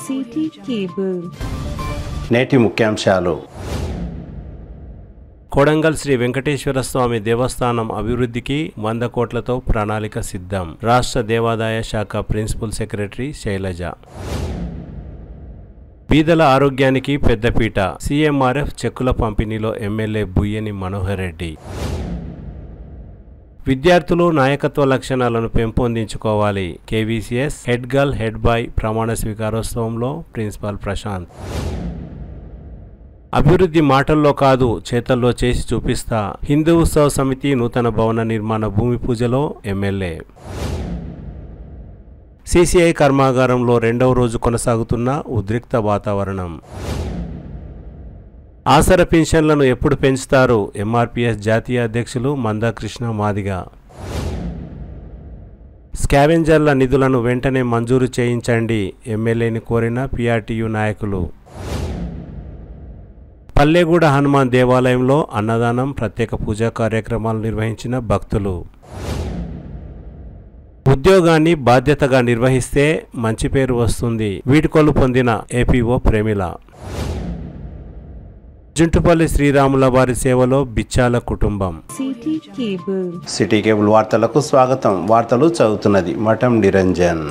City cable. నేటి ముఖ్యాంశాలు. కొడంగల్ శ్రీ వెంకటేశ్వర స్వామి దేవస్థానం అభివృద్ధికి 100 కోట్లతో ప్రణాళిక సిద్ధం. రాష్ట్ర దేవాదాయ శాఖ ప్రిన్సిపల్ సెక్రటరీ శైలజ. బీదల ఆరోగ్యానికి పెద్దపీట. సీఎంఆర్ఎఫ్ చెక్కుల పంపిణీలో ఎమ్మెల్యే బుయ్యని మనోహర్ రెడ్డి. విద్యార్థులు నాయకత్వ లక్షణాలను పెంపొందించుకోవాలి. KVCS head girl head bye ప్రమాణ స్వీకారోత్సవంలో ప్రిన్సిపాల్ ప్రశాంత్. అభివృద్ధి మాటల్లో కాదు చేతల్లో చేసి చూపిస్తా. హిందూ ఉత్సవ సమితి నూతన భవన నిర్మాణ భూమి పూజలో ఎమ్మెల్యే. సీసీఐ కర్మాగారంలో 2వ రోజు కొనసాగుతున్న ఉద్రిక్త వాతావరణం. ఆసర పెన్షన్లను ఎప్పుడు పెంచుతారు? ఎంఆర్పీఎస్ జాతీయ అధ్యక్షులు మందాకృష్ణ మాదిగ. స్కావెంజర్ల నిధులను వెంటనే మంజూరు చేయించండి ఎమ్మెల్యేని కోరిన పీఆర్టీయూ నాయకులు. పల్లెగూడ హనుమాన్ దేవాలయంలో అన్నదానం ప్రత్యేక పూజా కార్యక్రమాలు నిర్వహించిన భక్తులు. ఉద్యోగాన్ని బాధ్యతగా నిర్వహిస్తే మంచి పేరు వస్తుంది. వీడ్కోలు పొందిన ఏపీఓ ప్రేమిల. జుంటుపల్లి శ్రీరాముల వారి సేవలో బిచ్చాల కుటుంబం. సిటీ కేబుల్ వార్తలకు స్వాగతం. వార్తలు చదువుతున్నది మఠం నిరంజన్.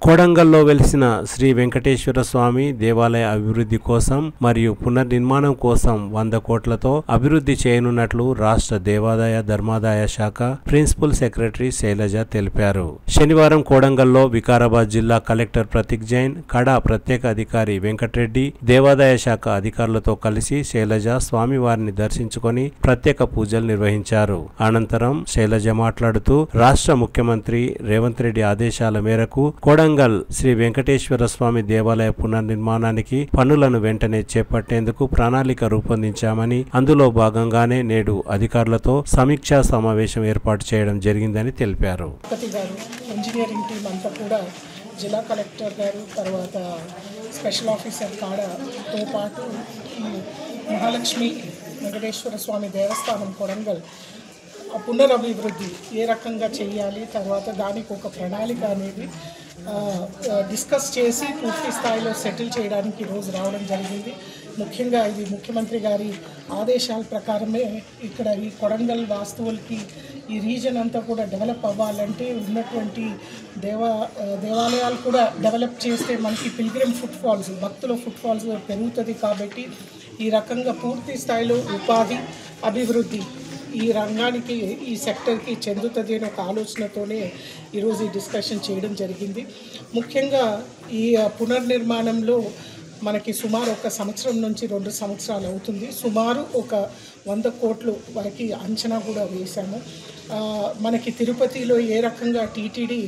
కొడంగల్లో వెలిసిన శ్రీ వెంకటేశ్వర స్వామి దేవాలయ అభివృద్ధి కోసం మరియు పునర్నిర్మాణం కోసం 100 కోట్లతో అభివృద్ధి చేయనున్నట్లు రాష్ట్ర దేవాదాయ ధర్మాదాయ శాఖ ప్రిన్సిపల్ సెక్రటరీ శైలజ తెలిపారు. శనివారం కొడంగల్లో వికారాబాద్ జిల్లా కలెక్టర్ ప్రతీక్ జైన్, కడా ప్రత్యేక అధికారి వెంకటరెడ్డి, దేవాదాయ శాఖ అధికారులతో కలిసి శైలజ స్వామివారిని దర్శించుకొని ప్రత్యేక పూజలు నిర్వహించారు. అనంతరం శైలజ మాట్లాడుతూ రాష్ట్ర ముఖ్యమంత్రి రేవంత్ రెడ్డి ఆదేశాల మేరకు కొడంగల్ శ్రీ వెంకటేశ్వర స్వామి దేవాలయ పునర్నిర్మాణానికి పనులను వెంటనే చేపట్టేందుకు ప్రణాళిక రూపొందించామని, అందులో భాగంగానే నేడు అధికారులతో సమీక్షా సమావేశం ఏర్పాటు చేయడం జరిగిందని తెలిపారు. ఇంజనీరింగ్ టీం అంతా కూడా జిల్లా కలెక్టర్ గారు, తర్వాత స్పెషల్ ఆఫీసర్ కాడతో పాటు మహాలక్ష్మి వెంకటేశ్వర స్వామి దేవస్థానం కొడంగల్ పునరభివృద్ధి ఏ రకంగా చేయాలి, తర్వాత దానికి ఒక ప్రణాళిక అనేది డిస్కస్ చేసి పూర్తి స్థాయిలో సెటిల్ చేయడానికి ఈరోజు రావడం జరిగింది. ముఖ్యంగా ఇది ముఖ్యమంత్రి గారి ఆదేశాల ప్రకారమే ఇక్కడ ఈ కొడంగల్ వాస్తువులకి ఈ రీజన్ అంతా కూడా డెవలప్ అవ్వాలంటే ఉన్నటువంటి దేవాలయాలు కూడా డెవలప్ చేస్తే మనకి పిల్గ్రిమ్ ఫుట్ ఫాల్స్, భక్తుల ఫుట్ ఫాల్స్ పెరుగుతుంది. కాబట్టి ఈ రకంగా పూర్తి స్థాయిలో ఉపాధి అభివృద్ధి ఈ రంగానికి, ఈ సెక్టర్కి చెందుతుంది అనే ఒక ఆలోచనతోనే ఈరోజు ఈ డిస్కషన్ చేయడం జరిగింది. ముఖ్యంగా ఈ పునర్నిర్మాణంలో మనకి సుమారు 1 సంవత్సరం నుంచి 2 సంవత్సరాలు అవుతుంది. సుమారు ఒక 100 కోట్లు వరకు అంచనా కూడా వేశాము. మనకి తిరుపతిలో ఏ రకంగా టీటీడీ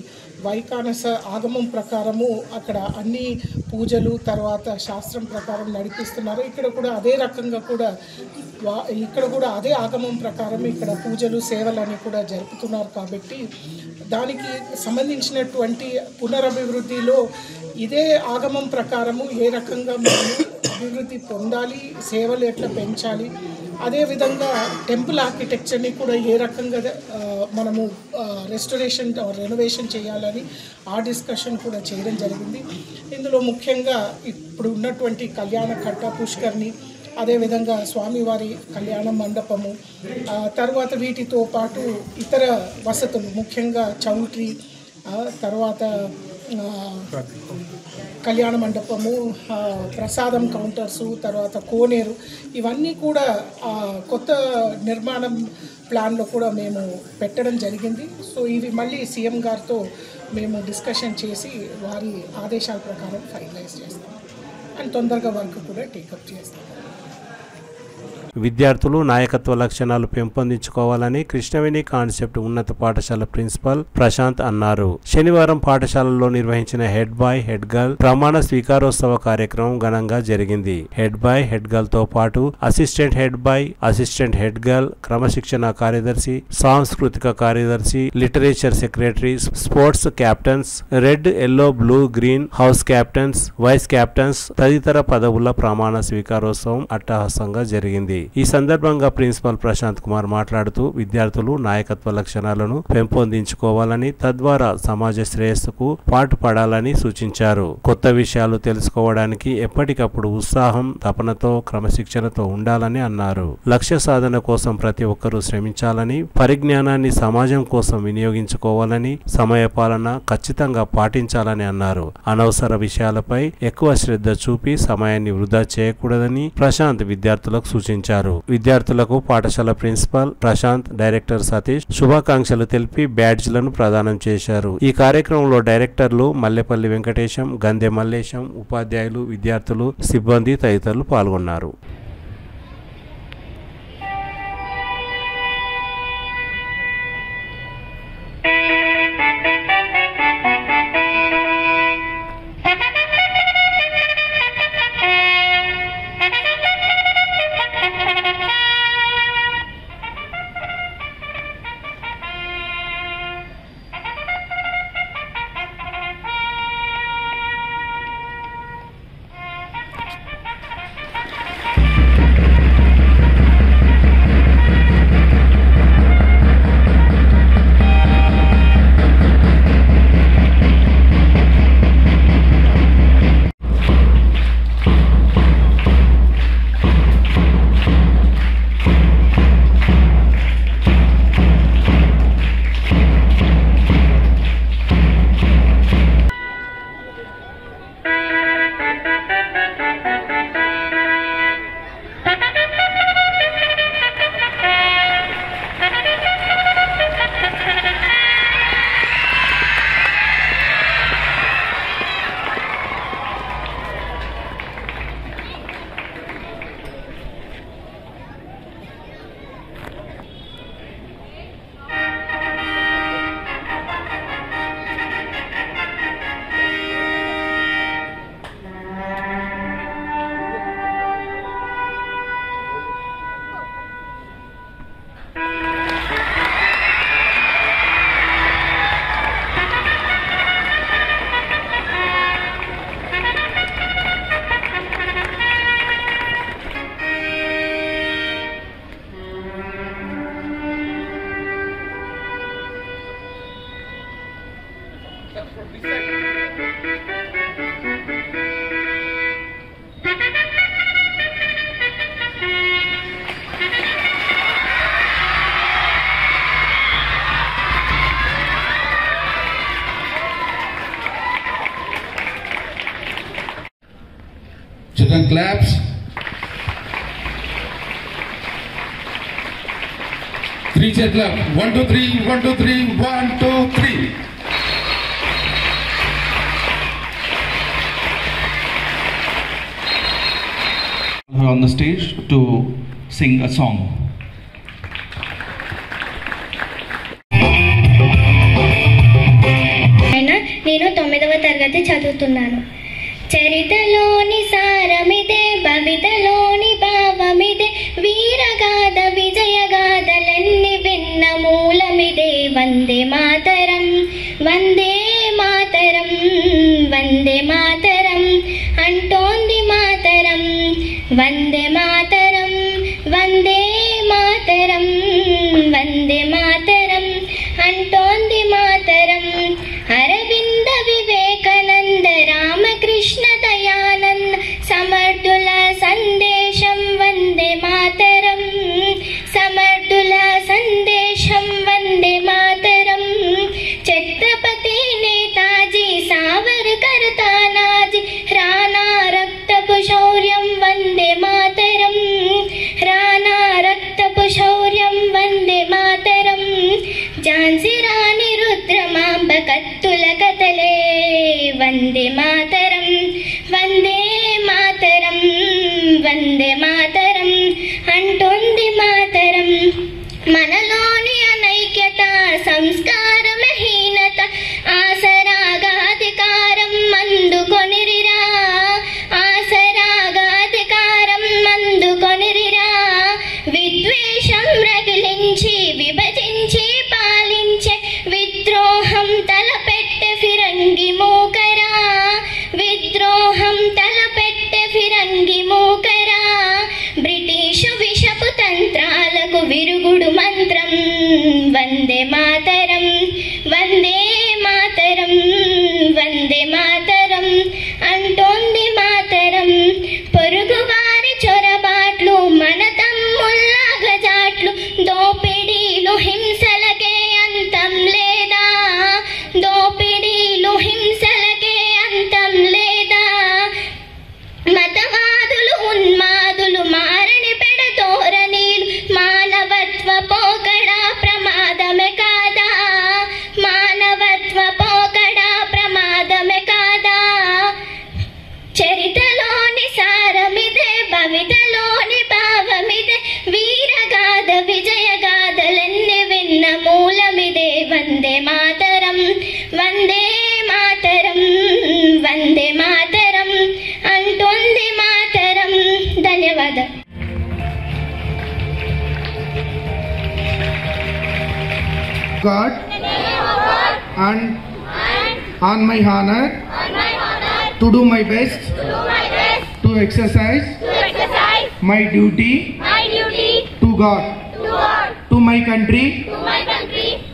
వైకానస ఆగమం ప్రకారము అక్కడ అన్ని పూజలు తర్వాత శాస్త్రం ప్రకారం నడిపిస్తున్నారు. ఇక్కడ కూడా అదే రకంగా కూడా ఇక్కడ కూడా అదే ఆగమం ప్రకారం ఇక్కడ పూజలు సేవలని కూడా జరుపుతున్నారు. కాబట్టి దానికి సంబంధించినటువంటి పునరభివృద్ధిలో ఇదే ఆగమం ప్రకారము ఏ రకంగా మనం అభివృద్ధి పొందాలి, సేవలు ఎట్లా పెంచాలి, అదేవిధంగా టెంపుల్ ఆర్కిటెక్చర్ని కూడా ఏ రకంగా మనము రెస్టోరేషన్ రెనోవేషన్ చేయాలని ఆ డిస్కషన్ కూడా చేయడం జరిగింది. ఇందులో ముఖ్యంగా ఇప్పుడు ఉన్నటువంటి కళ్యాణ కట్ట, పుష్కర్ని, అదేవిధంగా స్వామివారి కళ్యాణ మండపము, తర్వాత వీటితో పాటు ఇతర వసతులు ముఖ్యంగా చౌల్ట్రీ, తర్వాత కళ్యాణ మండపము, ప్రసాదం కౌంటర్సు, తర్వాత కోనేరు, ఇవన్నీ కూడా కొత్త నిర్మాణం ప్లాన్లో కూడా మేము పెట్టడం జరిగింది. సో ఇవి మళ్ళీ సీఎం గారితో మేము డిస్కషన్ చేసి వారి ఆదేశాల ప్రకారం ఫైనలైజ్ చేస్తాం అండ్ తొందరగా వర్క్ కూడా టేకప్ చేస్తాం. విద్యార్థులు నాయకత్వ లక్షణాలు పెంపొందించుకోవాలని కృష్ణవేణి కాన్సెప్ట్ ఉన్నత పాఠశాల ప్రిన్సిపల్ ప్రశాంత్ అన్నారు. శనివారం పాఠశాలలో నిర్వహించిన హెడ్ బాయ్ హెడ్ గర్ల్ ప్రమాణ స్వీకారోత్సవ కార్యక్రమం ఘనంగా జరిగింది. హెడ్ బాయ్ హెడ్ గర్ల్ తో పాటు assistant head boy, assistant head girl, క్రమశిక్షణ కార్యదర్శి, సాంస్కృతిక కార్యదర్శి, literature secretary, sports captains, red, yellow, blue, green house captains, vice captains తదితర పదవుల ప్రమాణ స్వీకారోత్సవం అట్టహాసంగా జరిగింది. జరిగింది. ఈ సందర్భంగా ప్రిన్సిపల్ ప్రశాంత్ కుమార్ మాట్లాడుతూ విద్యార్థులు నాయకత్వ లక్షణాలను పెంపొందించుకోవాలని, తద్వారా సమాజ శ్రేయస్సుకు పాటుపడాలని సూచించారు. కొత్త విషయాలు తెలుసుకోవడానికి ఎప్పటికప్పుడు ఉత్సాహం, తపనతో, క్రమశిక్షణతో ఉండాలని అన్నారు. లక్ష్య సాధన కోసం ప్రతి ఒక్కరూ శ్రమించాలని, పరిజ్ఞానాన్ని సమాజం కోసం వినియోగించుకోవాలని, సమయపాలన ఖచ్చితంగా పాటించాలని అన్నారు. అనవసర విషయాలపై ఎక్కువ శ్రద్ధ చూపి సమయాన్ని వృధా చేయకూడదని ప్రశాంత్ విద్యార్థులకు సూచించారు. విద్యార్థులకు పాఠశాల ప్రిన్సిపాల్ ప్రశాంత్, డైరెక్టర్ సతీష్ శుభాకాంక్షలు తెలిపి బ్యాడ్జ్లను ప్రదానం చేశారు. ఈ కార్యక్రమంలో డైరెక్టర్లు మల్లెపల్లి వెంకటేశం, గందె మల్లేశం, ఉపాధ్యాయులు, విద్యార్థులు, సిబ్బంది తదితరులు పాల్గొన్నారు. Children claps. Three chair clap. 1 2 3 1 2 3 1 2 3. On the stage to sing a song. నేను 9వ తరగతి చదువుతున్నాను. చరితలోని సారమిదే, భవితలోని భావమిదే, వీరగాథ విజయగాథలన్నీ విన్న మూలమిదే. వందే మాతరం, వందే మాతరం, వందే మాతరం అంటోంది మాతరం. వందే మాతరం, వందే మాతరం, వందే మాతరం అంటోంది మాతరం. అరవింద వివేకానంద రామకృష్ణ దయానంద సమర్థుల సందేశం వందే మాతరం. సమర్థుల సందేశం వందే మాతరం. ఛత్రపతి నేతాజీ సావర్కర్ తానాజీ రాణా రక్తపు శౌర్యం వందే మాతరం. రాణా రక్తపు శౌర్యం వందే మాతరం. ఝాన్సీ రాణి రుద్రమాంబ కత్తుల కథలే వందే మాతరం. వందే మాతరం, వందే మాతరం అంటోంది మాతరం. మనలోని అనైక్యత, సంస్కారమహీనత, ఆసరాగాధికారం అందుకొనిరిరా. ఆసరాగాధికారం అందుకొనిరిరా. విద్వేషం రగిలించి విభజించి పాలించే విద్రోహం తలపెట్టె ఫిరంగి మూకరా. విద్రోహం తలపెట్టె ఫిరంగి మూకరా. బ్రిటిషు విష వందే మాతరం వందే మాతరం వందే మాతరం అంటోంది మాతరం. పొరుగువారి చొరబాట్లు మన తమ్ముళ్ళ గజాట్లు, దోపిడీలు హింసలకే అంతం లేదా, దోపిడీలు హింసలకే అంతం లేదా. మతవాదులు ఉన్మాదులు మారని పెడతోరణీలు, మానవత్వ పోకడా ప్రమాదమే కాదా, మానవత్వ పోకడా ప్రమాదమే కాదా. చరితలోని సారమిదే, భవితలోని భావమిదే, వీరగాథ విజయగాథలన్నీ విన్న మూలమిదే. వందే మాతరం వందే మాతరం వందే మాతరం అంటోంది మాతరం. ధన్యవాదాలు. God and on my honor to do my best to exercise my duty to God, to my country,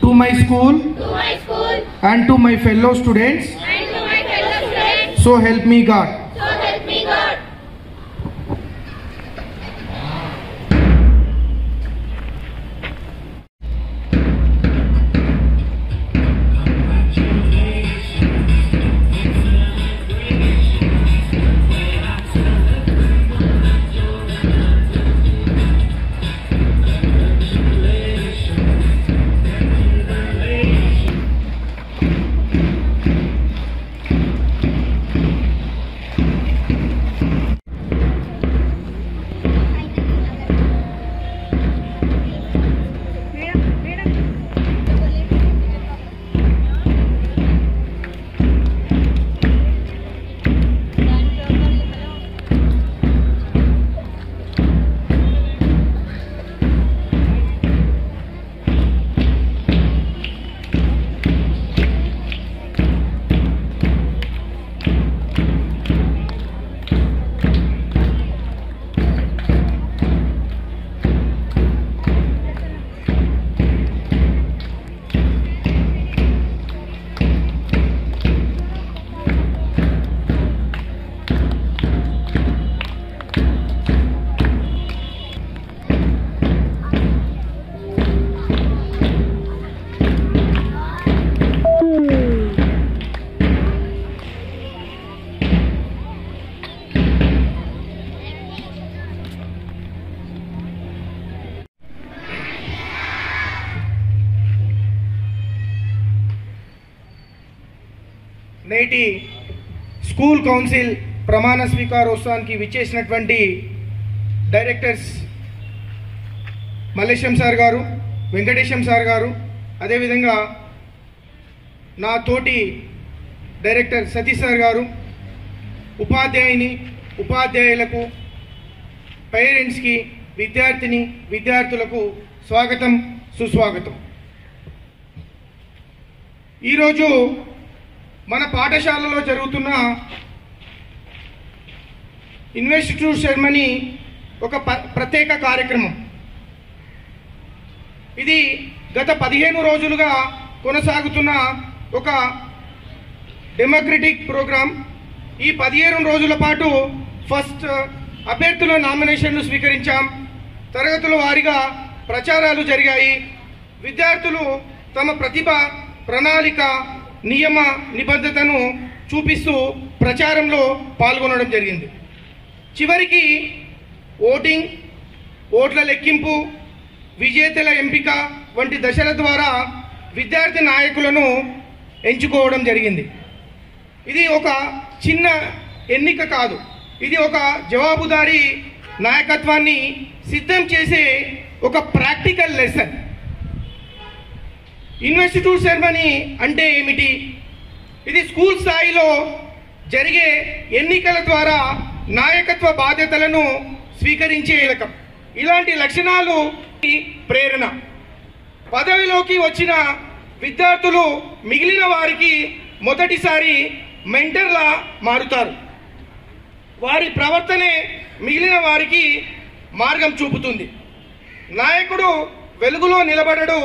to my school and to my fellow students. So help me God. నేటి స్కూల్ కౌన్సిల్ ప్రమాణ స్వీకారోత్సవానికి విచ్చేసినటువంటి directors Mallesham sir గారు, Venkatesham sir గారు, అదేవిధంగా నా తోటి director Satish sir గారు, ఉపాధ్యాయులకు, పేరెంట్స్కి, విద్యార్థులకు స్వాగతం, సుస్వాగతం. ఈరోజు మన పాఠశాలలో జరుగుతున్న ఇన్వెస్టిట్యూట్ సెరమనీ ఒక ప్రత్యేక కార్యక్రమం. ఇది గత 15 రోజులుగా కొనసాగుతున్న ఒక డెమోక్రటిక్ ప్రోగ్రాం. ఈ 15 రోజుల పాటు ఫస్ట్ అభ్యర్థుల నామినేషన్లు స్వీకరించాం. తరగతుల వారీగా ప్రచారాలు జరిగాయి. విద్యార్థులు తమ ప్రతిభ, ప్రణాళిక, నియమ నిబద్ధతను చూపిస్తూ ప్రచారంలో పాల్గొనడం జరిగింది. చివరికి ఓటింగ్, ఓట్ల లెక్కింపు, విజేతల ఎంపిక వంటి దశల ద్వారా విద్యార్థి నాయకులను ఎంచుకోవడం జరిగింది. ఇది ఒక చిన్న ఎన్నిక కాదు, ఇది ఒక జవాబుదారీ నాయకత్వాన్ని సిద్ధం చేసే ఒక ప్రాక్టికల్ లెసన్. ఇన్వెస్టిట్యూట్ సెరమనీ అంటే ఏమిటి? ఇది స్కూల్ స్థాయిలో జరిగే ఎన్నికల ద్వారా నాయకత్వ బాధ్యతలను స్వీకరించే రకం. ఇలాంటి లక్షణాలు ప్రేరణ. పదవిలోకి వచ్చిన విద్యార్థులు మిగిలిన వారికి మొదటిసారి మెంటర్లా మారుతారు. వారి ప్రవర్తనే మిగిలిన వారికి మార్గం చూపుతుంది. నాయకుడు వెలుగులో నిలబడడు,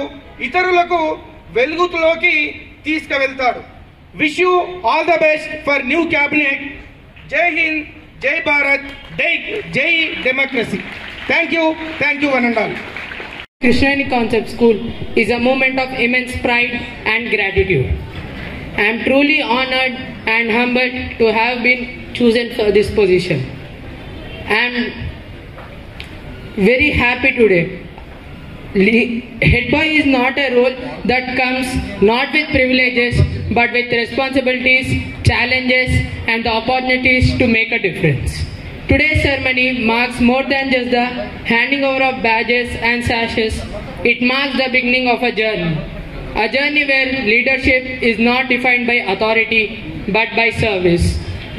ఇతరులకు వెలుగులోకి తీసుకువెళ్తాడు. Wish you all the best for new cabinet. Jai Hind, Jai Bharat, Jai democracy. Thank you one and all. Krishnayani Concept School is a moment of immense pride and gratitude. I am truly honored and humbled to have been chosen for this position. I am very happy today. Head boy is not a role that comes not with privileges but with responsibilities, challenges and the opportunities to make a difference. Today's ceremony marks more than just the handing over of badges and sashes. It marks the beginning of a journey where leadership is not defined by authority but by service,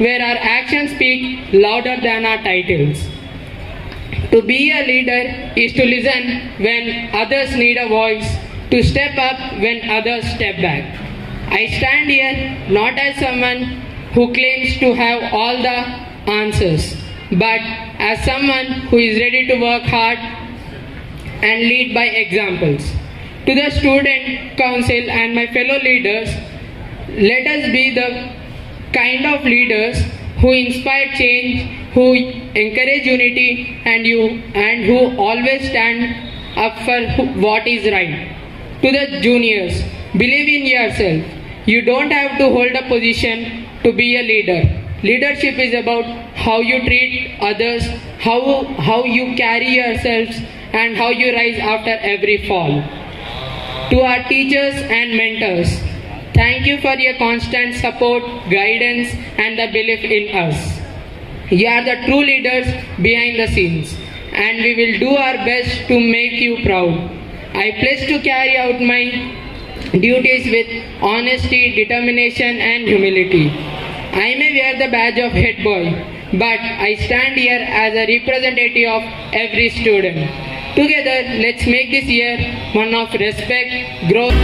where our actions speak louder than our titles. To be a leader is to listen when others need a voice, to step up when others step back. I stand here not as someone who claims to have all the answers, but as someone who is ready to work hard and lead by examples. To the student council and my fellow leaders, let us be the kind of leaders who inspire change, who encourage unity and who always stand up for what is right. To the juniors, believe in yourself. You don't have to hold a position to be a leader. Leadership is about how you treat others, how you carry yourselves and how you rise after every fall. To our teachers and mentors, thank you for your constant support, guidance and the belief in us. You are the true leaders behind the scenes and we will do our best to make you proud. I pledge to carry out my duties with honesty, determination and humility. I may wear the badge of head boy, but I stand here as a representative of every student. Together, let's make this year one of respect, growth.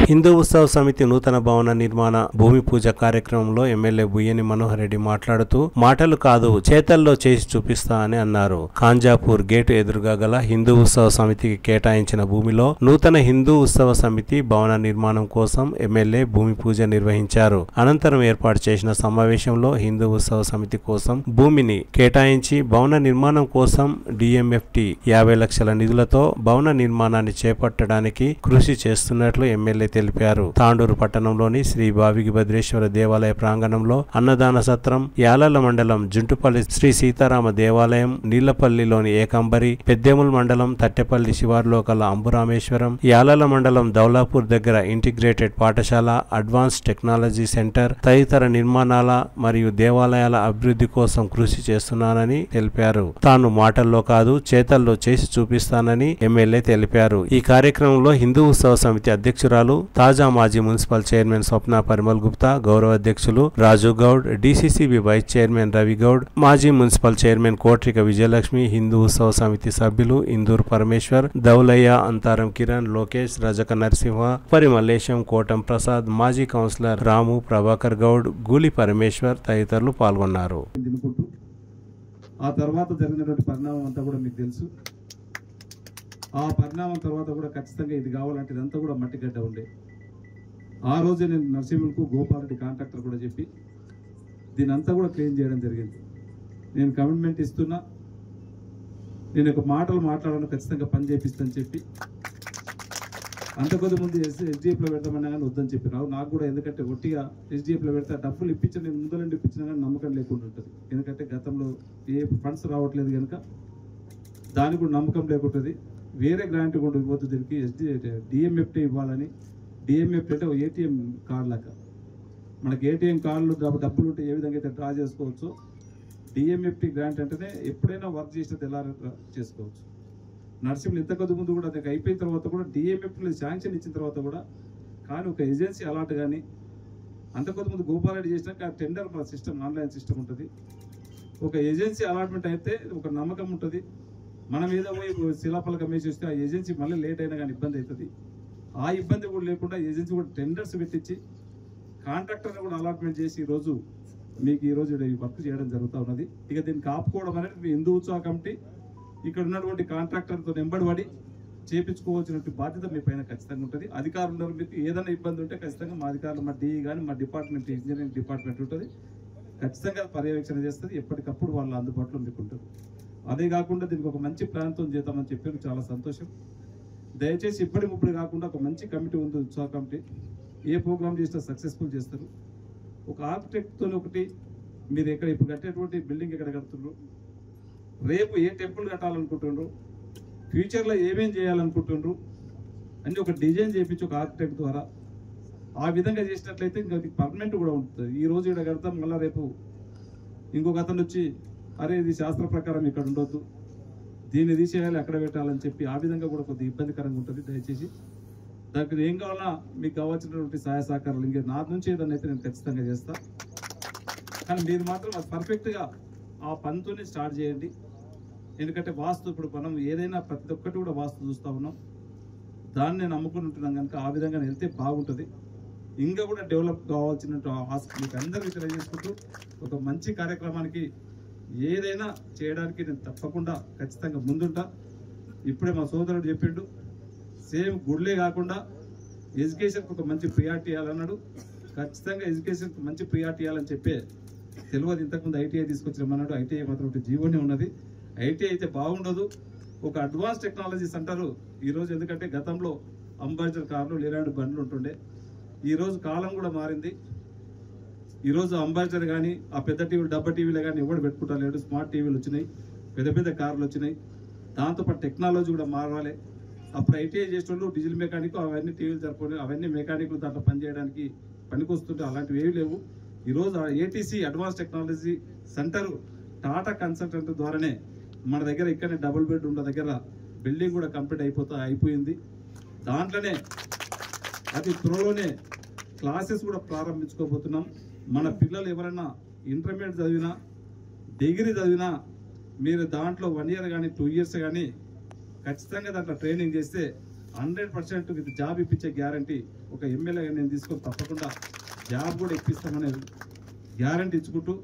Hindu Utsav సమితి నూతన భవన నిర్మాణ భూమి పూజ కార్యక్రమంలో MLA Buyyani Manohar Reddy మాట్లాడుతూ మాటలు కాదు చేతల్లో చేసి చూపిస్తా అని అన్నారు. ఖాంజాపూర్ గేటు ఎదురుగా గల హిందూ ఉత్సవ సమితికి కేటాయించిన భూమిలో నూతన హిందూ ఉత్సవ సమితి భవన నిర్మాణం కోసం ఎమ్మెల్యే భూమి పూజ నిర్వహించారు. అనంతరం ఏర్పాటు చేసిన సమావేశంలో హిందూ ఉత్సవ సమితి కోసం భూమిని కేటాయించి భవన నిర్మాణం కోసం డిఎంఎఫ్టి 50 లక్షల నిధులతో భవన నిర్మాణాన్ని చేపట్టడానికి కృషి చేస్తున్నట్లు ఎమ్మెల్యే తెలిపారు. తాండూరు పట్టణంలోని శ్రీ భావిగి భద్రేశ్వర దేవాలయ ప్రాంగణంలో అన్నదాన సత్రం, యాలల మండలం జుంటుపల్లి శ్రీ సీతారామ దేవాలయం, నీళ్లపల్లిలోని ఏకంబరి, పెద్దేముల్ మండలం తట్టెపల్లి శివారులో కల అంబురామేశ్వరం, యాలల మండలం దౌలాపూర్ దగ్గర ఇంటిగ్రేటెడ్ పాఠశాల, అడ్వాన్స్ టెక్నాలజీ సెంటర్ తదితర నిర్మాణాల మరియు దేవాలయాల అభివృద్ధి కోసం కృషి చేస్తున్నానని తెలిపారు. తాను మాటల్లో కాదు చేతల్లో చేసి చూపిస్తానని ఎమ్మెల్యే తెలిపారు. ఈ కార్యక్రమంలో హిందూ ఉత్సవ సమితి అధ్యక్షురాలు తాజా మాజీ మున్సిపల్ చైర్మన్ స్వప్న పరిమల్ గుప్తా, గౌరవ అధ్యక్షులు Raju Goud, DCCB vice chairman Ravi Goud, మాజీ మున్సిపల్ చైర్మన్ కోట్రిక విజయలక్ష్మి, హిందూ ఉత్సవ సమితి సభ్యులు ఇందూర్ పరమేశ్వర్, దౌలయ్య, అంతారం కిరణ్, లోకేష్, రజక నరసింహ, పరిమల్లేశం, కోటం ప్రసాద్, మాజీ కౌన్సిలర్ రాము, ప్రభాకర్ గౌడ్, గూలి పరమేశ్వర్ తదితరులు పాల్గొన్నారు. ఆ తర్వాత జరిగినటువంటి పరిణామం అంతా కూడా మీకు తెలుసు. ఆ పరిణామం తర్వాత కూడా ఖచ్చితంగా ఇది కావాలంటే ఇదంతా కూడా మట్టిగడ్డ ఉండే. ఆ రోజే నేను నరసింహులకు గోపాలరెడ్డి కాంట్రాక్టర్ కూడా చెప్పి దీని అంతా కూడా క్లీన్ చేయడం జరిగింది. నేను కమిట్మెంట్ ఇస్తున్నా, నేను ఒక మాటలు మాట్లాడాలని ఖచ్చితంగా పని చేపిస్తాను చెప్పి అంతకొద్ది ముందు ఎస్డిఎఫ్లో పెడతామన్నా కానీ వద్దని చెప్పినావు. నాకు కూడా ఎందుకంటే ఒట్టిగా ఎస్డిఎఫ్లో పెడతా డబ్బులు ఇప్పించి నేను ముందరండి ఇప్పించినా కానీ నమ్మకం లేకుండా ఉంటుంది. ఎందుకంటే గతంలో ఏ ఫండ్స్ రావట్లేదు కనుక దానికి కూడా నమ్మకం లేకుంటుంది. వేరే గ్రాంట్ కూడా ఇవ్వద్దు, దీనికి డిఎంఎఫ్టీ ఇవ్వాలని. డిఎంఎఫ్టీ అంటే ఏటీఎం కార్డు లాగా, మనకి ఏటీఎం కార్డులు డబ్బులు ఉంటే ఏ విధంగా అయితే డ్రా చేసుకోవచ్చు, డిఎంఎఫ్టీ గ్రాంట్ అంటేనే ఎప్పుడైనా వర్క్ చేసినది ఎలా చేసుకోవచ్చు. నర్సింహులు ఇంతకొద్ది ముందు కూడా అది అయిపోయిన తర్వాత కూడా డిఎంఎఫ్టీ శాంక్షన్ ఇచ్చిన తర్వాత కూడా కానీ ఒక ఏజెన్సీ అలాట్ కానీ అంతకొద్ది ముందు గోపాలరెడ్డి చేసినాక టెండర్ సిస్టమ్, ఆన్లైన్ సిస్టమ్ ఉంటుంది. ఒక ఏజెన్సీ అలాట్మెంట్ అయితే ఒక నమ్మకం ఉంటుంది. మనం ఏదో పోయి శిలాపలకం వేసి వస్తే ఆ ఏజెన్సీ మళ్ళీ లేట్ అయినా కానీ ఇబ్బంది అవుతుంది. ఆ ఇబ్బంది కూడా లేకుండా ఏజెన్సీ కూడా టెండర్స్ పెట్టించి కాంట్రాక్టర్ని కూడా అలాట్మెంట్ చేసి ఈరోజు మీకు ఈరోజు వర్క్ చేయడం జరుగుతూ ఉన్నది. ఇక దీన్ని కాపుకోవడం అనేది మీ హిందూ ఉత్సవ కమిటీ ఇక్కడ ఉన్నటువంటి కాంట్రాక్టర్తో నెంబడి చేయించుకోవాల్సినటువంటి బాధ్యత మీ పైన ఖచ్చితంగా ఉంటుంది. అధికారులు మీకు ఏదైనా ఇబ్బంది ఉంటే ఖచ్చితంగా మా అధికారులు, మా డిఈ కానీ మా డిపార్ట్మెంట్, ఇంజనీరింగ్ డిపార్ట్మెంట్ ఉంటుంది, ఖచ్చితంగా పర్యవేక్షణ చేస్తుంది. ఎప్పటికప్పుడు వాళ్ళ అందుబాటులో మీకు ఉంటుంది. అదే కాకుండా దీనికి ఒక మంచి ప్లాన్తో చేద్దామని చెప్పారు, చాలా సంతోషం. దయచేసి ఇప్పటి కాకుండా ఒక మంచి కమిటీ ఉంది, ఉత్సవ కమిటీ. ఏ ప్రోగ్రామ్ చేసినా సక్సెస్ఫుల్ చేస్తారు. ఒక ఆర్కిటెక్ట్తో ఒకటి మీరు ఎక్కడ ఇప్పుడు కట్టేటువంటి బిల్డింగ్ ఎక్కడ కడుతున్నారు, రేపు ఏ టెంపుల్ కట్టాలనుకుంటున్నారు, ఫ్యూచర్లో ఏమేం చేయాలనుకుంటున్నారు అని ఒక డిజైన్ చేయించి ఒక ఆర్కిటెక్ట్ ద్వారా ఆ విధంగా చేసినట్లయితే ఇంకా పర్మనెంట్ కూడా ఉంటుంది. ఈ రోజు ఇక్కడ కడతాం, మళ్ళీ రేపు ఇంకొక అతను వచ్చి అరే ఇది శాస్త్ర ప్రకారం ఇక్కడ ఉండొద్దు, దీన్ని తీసేయాలి, అక్కడ పెట్టాలని చెప్పి ఆ విధంగా కూడా కొద్దిగా ఇబ్బందికరంగా ఉంటుంది. దయచేసి దానికి ఏం కావాలన్నా మీకు కావాల్సినటువంటి సహాయ సహకారాలు ఇంకా నా నుంచి ఏదన్నా అయితే నేను ఖచ్చితంగా చేస్తాను. కానీ మీరు మాత్రం అది పర్ఫెక్ట్గా ఆ పనితోనే స్టార్ట్ చేయండి. ఎందుకంటే వాస్తు ఇప్పుడు మనం ఏదైనా ప్రతి ఒక్కటి కూడా వాస్తు చూస్తూ ఉన్నాం, దాన్ని నేను నమ్ముకుని ఉంటున్నాం కనుక ఆ విధంగా వెళ్తే బాగుంటుంది. ఇంకా కూడా డెవలప్ కావాల్సినట్టు ఆస్తి మీకు అందరికీ తెలియజేసుకుంటూ ఒక మంచి కార్యక్రమానికి ఏదైనా చేయడానికి నేను తప్పకుండా ఖచ్చితంగా ముందుంటా. ఇప్పుడే మా సోదరుడు చెప్పిండు, సేమ్ గుడ్లే కాకుండా ఎడ్యుకేషన్కి ఒక మంచి ప్రియారిటీ ఇవ్వాలన్నాడు. ఖచ్చితంగా ఎడ్యుకేషన్కి మంచి ప్రియారిటీ ఇవ్వాలని చెప్పే తెలియదు. ఇంతకుముందు ఐటీఐ తీసుకొచ్చినామన్నాడు, ఐటీఐ మాత్రం ఒకటి జీవోనే ఉన్నది. ఐటీఐ అయితే బాగుండదు. ఒక అడ్వాన్స్ టెక్నాలజీ సెంటర్ ఈరోజు, ఎందుకంటే గతంలో అంబాసిడర్ కార్లు లేలాంటి బండ్లు ఉంటుండే, ఈరోజు కాలం కూడా మారింది. ఈరోజు అంబాసిడర్ కానీ ఆ పెద్ద టీవీలు, డబ్బా టీవీలు కానీ ఎవరు పెట్టుకుంటలేడు. స్మార్ట్ టీవీలు వచ్చినాయి, పెద్ద పెద్ద కార్లు వచ్చినాయి. దాంతోపాటు టెక్నాలజీ కూడా మారాలి. అప్పుడు ఐటీఐ చేసేటోళ్ళు డీజిల్ మెకానిక్ అవన్నీ టీవీలు జరుపుకొని అవన్నీ మెకానిక్లు దాంట్లో పనిచేయడానికి పనికొస్తుంటే అలాంటివి ఏవి లేవు. ఈరోజు ATC advance technology centre Tata consultant ద్వారానే మన దగ్గర ఇక్కడనే డబుల్ బెడ్ ఉన్న దగ్గర బిల్డింగ్ కూడా కంప్లీట్ అయిపోయింది. దాంట్లోనే అతి త్వరలోనే క్లాసెస్ కూడా ప్రారంభించుకోబోతున్నాం. మన పిల్లలు ఎవరైనా ఇంటర్మీడియట్ చదివినా, డిగ్రీ చదివినా మీరు దాంట్లో 1 year కానీ 2 years కానీ ఖచ్చితంగా దాంట్లో ట్రైనింగ్ చేస్తే 100% విత్ జాబ్ ఇప్పించే గ్యారంటీ ఒక ఎమ్మెల్యేగా నేను తీసుకొని తప్పకుండా జాబ్ కూడా ఇప్పిస్తామనే గ్యారంటీ ఇచ్చుకుంటూ,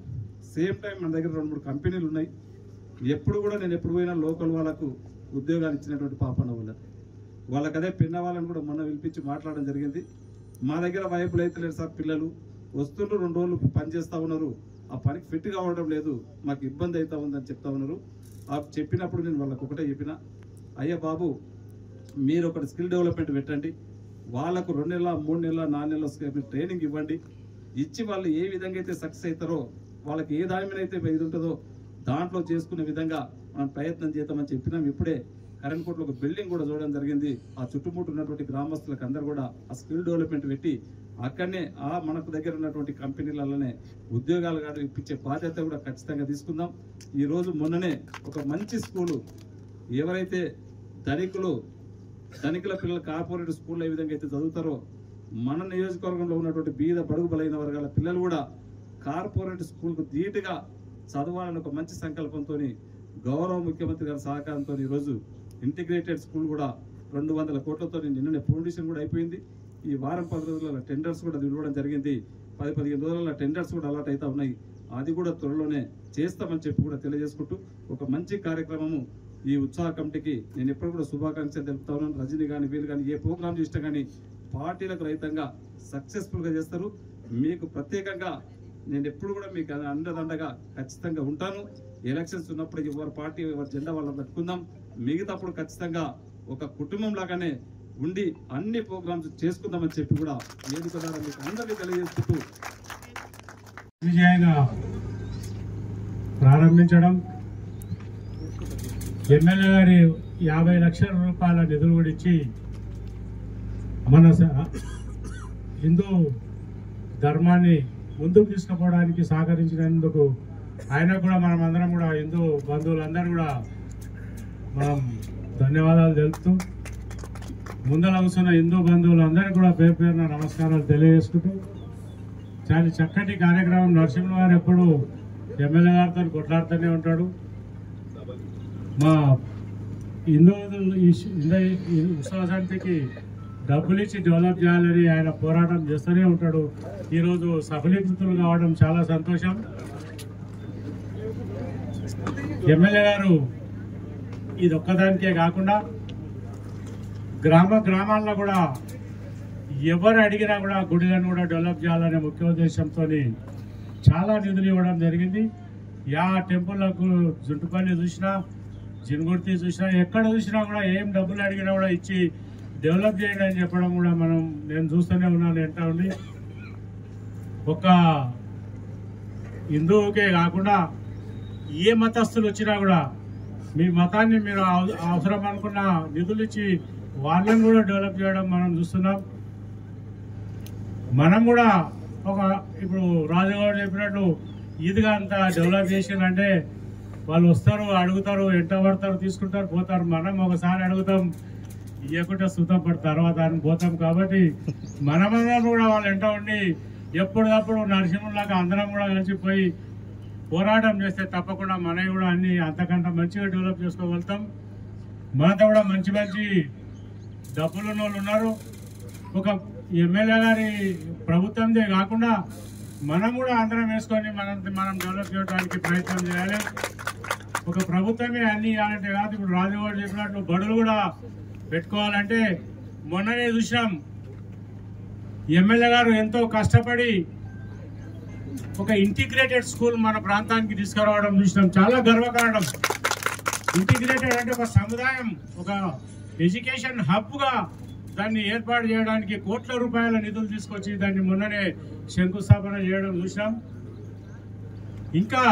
సేమ్ టైం మన దగ్గర 2-3 కంపెనీలు ఉన్నాయి. ఎప్పుడు కూడా నేను ఎప్పుడు పోయినా లోకల్ వాళ్ళకు ఉద్యోగాలు ఇచ్చినటువంటి పాపన వాళ్ళకి అదే పిన్న వాళ్ళని కూడా మొన్న పిలిపించి మాట్లాడడం జరిగింది. మా దగ్గర వైపులు అయితే లేదు సార్, పిల్లలు వస్తుండ్రు 2 రోజులు పని చేస్తూ ఉన్నారు, ఆ పనికి ఫిట్ కావడం లేదు, మాకు ఇబ్బంది అవుతా ఉందని చెప్తా ఉన్నారు. ఆ చెప్పినప్పుడు నేను వాళ్ళకు ఒకటే చెప్పిన, అయ్యా బాబు మీరు ఒకటి స్కిల్ డెవలప్మెంట్ పెట్టండి, వాళ్ళకు 2 నెలల 3 నెలల 4 నెలల ట్రైనింగ్ ఇవ్వండి. ఇచ్చి వాళ్ళు ఏ విధంగా అయితే సక్సెస్ అవుతారో, వాళ్ళకి ఏ దాని మీద అయితే ఇది ఉంటుందో దాంట్లో చేసుకునే విధంగా మనం ప్రయత్నం చేద్దామని చెప్పినాం. ఇప్పుడే కరెంట్కోట్లో ఒక బిల్డింగ్ కూడా చూడడం జరిగింది. ఆ చుట్టుముట్టు ఉన్నటువంటి గ్రామస్తులకు అందరూ కూడా ఆ స్కిల్ డెవలప్మెంట్ పెట్టి అక్కడనే ఆ మనకు దగ్గర ఉన్నటువంటి కంపెనీలలోనే ఉద్యోగాలు కాదు ఇప్పించే బాధ్యత కూడా ఖచ్చితంగా తీసుకుందాం. ఈరోజు మొన్ననే ఒక మంచి స్కూలు, ఎవరైతే ధనికుల పిల్లలు కార్పొరేట్ స్కూల్లో ఏ విధంగా అయితే చదువుతారో మన నియోజకవర్గంలో ఉన్నటువంటి బీద బడుగు బలైన వర్గాల పిల్లలు కూడా కార్పొరేట్ స్కూల్కు ధీటుగా చదవాలని ఒక మంచి సంకల్పంతో గౌరవ ముఖ్యమంత్రి గారి సహకారంతో ఈరోజు ఇంటిగ్రేటెడ్ స్కూల్ కూడా 200 కోట్లతో నిన్ననే ఫౌండేషన్ కూడా అయిపోయింది. ఈ వారం 10 రోజుల టెండర్స్ కూడా ఇవ్వడం జరిగింది. 10-15 రోజుల టెండర్స్ కూడా అలాట్ అవుతా ఉన్నాయి. అది కూడా త్వరలోనే చేస్తామని చెప్పి కూడా తెలియజేసుకుంటూ ఒక మంచి కార్యక్రమము ఈ ఉత్సాహ కమిటీకి నేను ఎప్పుడు కూడా శుభాకాంక్షలు తెలుపుతా ఉన్నాను. రజనీ కానీ వీళ్ళు కానీ ఏ ప్రోగ్రామ్ చేసినా కానీ పార్టీలకు రహితంగా సక్సెస్ఫుల్గా చేస్తారు. మీకు ప్రత్యేకంగా నేను ఎప్పుడు కూడా మీకు అండదండగా ఖచ్చితంగా ఉంటాను. ఎలక్షన్స్ ఉన్నప్పుడు ఎవరి పార్టీ ఎవరి జెండా వాళ్ళని పెట్టుకుందాం. మిగతాప్పుడు ఖచ్చితంగా ఒక కుటుంబం లాగానే ఉండి అన్ని ప్రోగ్రామ్స్ చేసుకుందామని చెప్పి కూడా వేదిక ద్వారా మీకు అందరికీ తెలియజేసుకుంటూ విజయంగా ప్రారంభించడం, ఎమ్మెల్యే గారి 50 లక్షల రూపాయల నిధులు కూడా ఇచ్చి మన హిందూ ధర్మాన్ని ముందుకు తీసుకుపోవడానికి సహకరించినందుకు ఆయన కూడా మనం అందరం కూడా హిందూ బంధువులందరూ కూడా మనం ధన్యవాదాలు తెలుపుతూ ముందర కూర్చున్న హిందూ బంధువులందరికీ కూడా పేరు పేరున నమస్కారాలు తెలియజేసుకుంటూ చాలా చక్కటి కార్యక్రమం. నరసింహ గారు ఎప్పుడు ఎమ్మెల్యే గారితో కొట్లాడుతూనే ఉంటాడు. మా హిందూ ఉత్సవ సమితికి డబ్బులు ఇచ్చి డెవలప్ చేయాలని ఆయన పోరాటం చేస్తూనే ఉంటాడు. ఈరోజు సఫలీకృతులు కావడం చాలా సంతోషం. ఎమ్మెల్యే గారు ఇది ఒక్కదానికే కాకుండా గ్రామాల్లో కూడా ఎవరు అడిగినా కూడా గుడిలను కూడా డెవలప్ చేయాలనే ముఖ్య ఉద్దేశంతో చాలా నిధులు ఇవ్వడం జరిగింది. యా టెంపుల్లకు జుంటుపల్లి చూసినా, జిన్గుర్తి చూసినా, ఎక్కడ చూసినా కూడా ఏం డబ్బులు అడిగినా కూడా ఇచ్చి డెవలప్ చేయండి అని చెప్పడం కూడా నేను చూస్తూనే ఉన్నాను. ఎంత ఉంది ఒక హిందువుకే కాకుండా ఏ మతస్థులు వచ్చినా కూడా మీ మతాన్ని మీరు అవసరం అనుకున్న నిధులు ఇచ్చి వాళ్ళని కూడా డెవలప్ చేయడం మనం చూస్తున్నాం. మనం కూడా ఇప్పుడు రాజగౌడ్ చెప్పినట్లు ఈద్గా అంతా డెవలప్ చేసిందంటే వాళ్ళు వస్తారు, అడుగుతారు, ఎంట పడతారు, తీసుకుంటారు, పోతారు. మనం ఒకసారి అడుగుతాం, ఇవ్వకుండా సుతం పడి తర్వాత అని పోతాం. కాబట్టి మనమందరం కూడా వాళ్ళు ఎంట ఉండి ఎప్పటికప్పుడు నరసింహులాగా అందరం కూడా కలిసిపోయి పోరాటం చేస్తే తప్పకుండా మనవి కూడా అన్ని అంతకంటే మంచిగా డెవలప్ చేసుకోగలుగుతాం. మనతో కూడా మంచి మంచి డబ్బులున్న వాళ్ళు ఉన్నారు. ఒక ఎమ్మెల్యే గారి ప్రభుత్వందే కాకుండా మనం కూడా అందరం వేసుకొని మనం డెవలప్ చేయడానికి ప్రయత్నం చేయాలి. ఒక ప్రభుత్వమే అన్ని ఇవ్వాలంటే కాదు. ఇప్పుడు రాజగౌడ్ చెప్పినట్లు బడులు కూడా పెట్టుకోవాలంటే మొన్ననే చూసాం, ఎమ్మెల్యే గారు ఎంతో కష్టపడి ఒక ఇంటిగ్రేటెడ్ స్కూల్ మన ప్రాంతానికి తీసుకురావడం చూసినాం. చాలా గర్వకారణం. ఇంటిగ్రేటెడ్ అంటే ఒక సముదాయం, ఒక ఎడ్యుకేషన్ హబ్గా దాన్ని ఏర్పాటు చేయడానికి కోట్ల రూపాయల నిధులు తీసుకొచ్చి దాన్ని మొన్ననే శంకుస్థాపన చేయడం చూసినాం. ఇంకా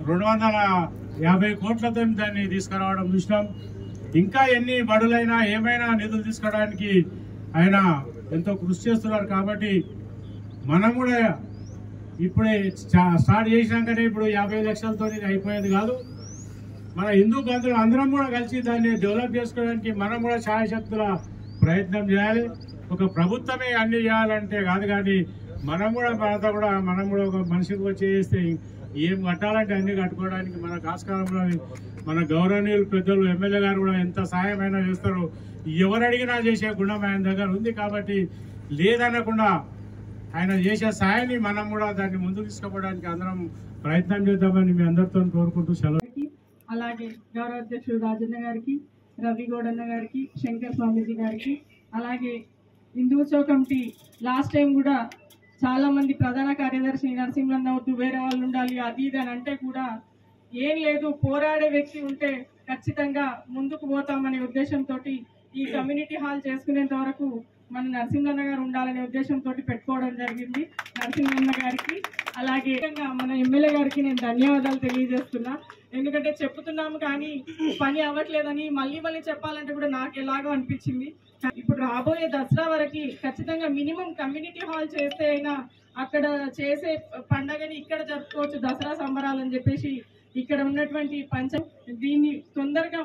250 కోట్లతో దాన్ని తీసుకురావడం చూసినాం. ఇంకా ఎన్ని బడులైనా ఏమైనా నిధులు తీసుకోవడానికి ఆయన ఎంతో కృషి చేస్తున్నారు. కాబట్టి మనం కూడా ఇప్పుడే స్టార్ట్ చేసినాకనే ఇప్పుడు 50 లక్షలతో అయిపోయేది కాదు. మన హిందూ బంధువులు అందరం కూడా కలిసి దాన్ని డెవలప్ చేసుకోవడానికి మనం కూడా శాయశక్తుల ప్రయత్నం చేయాలి. ఒక ప్రభుత్వమే అన్ని చేయాలంటే కాదు, కానీ మనం కూడా ఒక మనిషికి వచ్చి చేస్తే ఏం కట్టాలంటే అన్ని కట్టుకోవడానికి మనకు ఆస్కారంలో మన గౌరవనీయులు పెద్దలు ఎమ్మెల్యే గారు కూడా ఎంత సాయమైనా చేస్తారు. ఎవరు అడిగినా చేసే గుణం ఆయన దగ్గర ఉంది. కాబట్టి లేదనకుండా ఆయన చేసే సాయాన్ని మనం కూడా దాన్ని ముందుకు తీసుకుపోవడానికి అందరం ప్రయత్నం చేద్దామని మీ అందరితో కోరుకుంటూ సెలవు. అలాగే గౌరవ అధ్యక్షుడు రాజన్న గారికి, రవి గౌడన్న గారికి, శంకర్ స్వామీజీ గారికి, అలాగే హిందూ ఉత్సవ కమిటీ లాస్ట్ టైం కూడా చాలా మంది ప్రధాన కార్యదర్శి నరసింహన్ అవుతూ వేరే వాళ్ళు ఉండాలి అది ఇది అని అంటే కూడా ఏం లేదు, పోరాడే వ్యక్తి ఉంటే ఖచ్చితంగా ముందుకు పోతామనే ఉద్దేశంతో ఈ కమ్యూనిటీ హాల్ చేసుకునేంత వరకు మన నరసింహన్న గారు ఉండాలనే ఉద్దేశంతో పెట్టుకోవడం జరిగింది. నరసింహన్న గారికి అలాగే మన ఎమ్మెల్యే గారికి నేను ధన్యవాదాలు తెలియజేస్తున్నా. ఎందుకంటే చెప్తున్నాము కానీ పని అవ్వట్లేదని మళ్ళీ చెప్పాలంటే కూడా నాకు ఎలాగో అనిపించింది. ఇప్పుడు రాబోయే దసరా వరకు ఖచ్చితంగా మినిమం కమ్యూనిటీ హాల్ చేస్తే అయినా అక్కడ చేసే పండగని ఇక్కడ జరుపుకోవచ్చు దసరా సంబరాలని చెప్పేసి ఇక్కడ ఉన్నటువంటి దీన్ని తొందరగా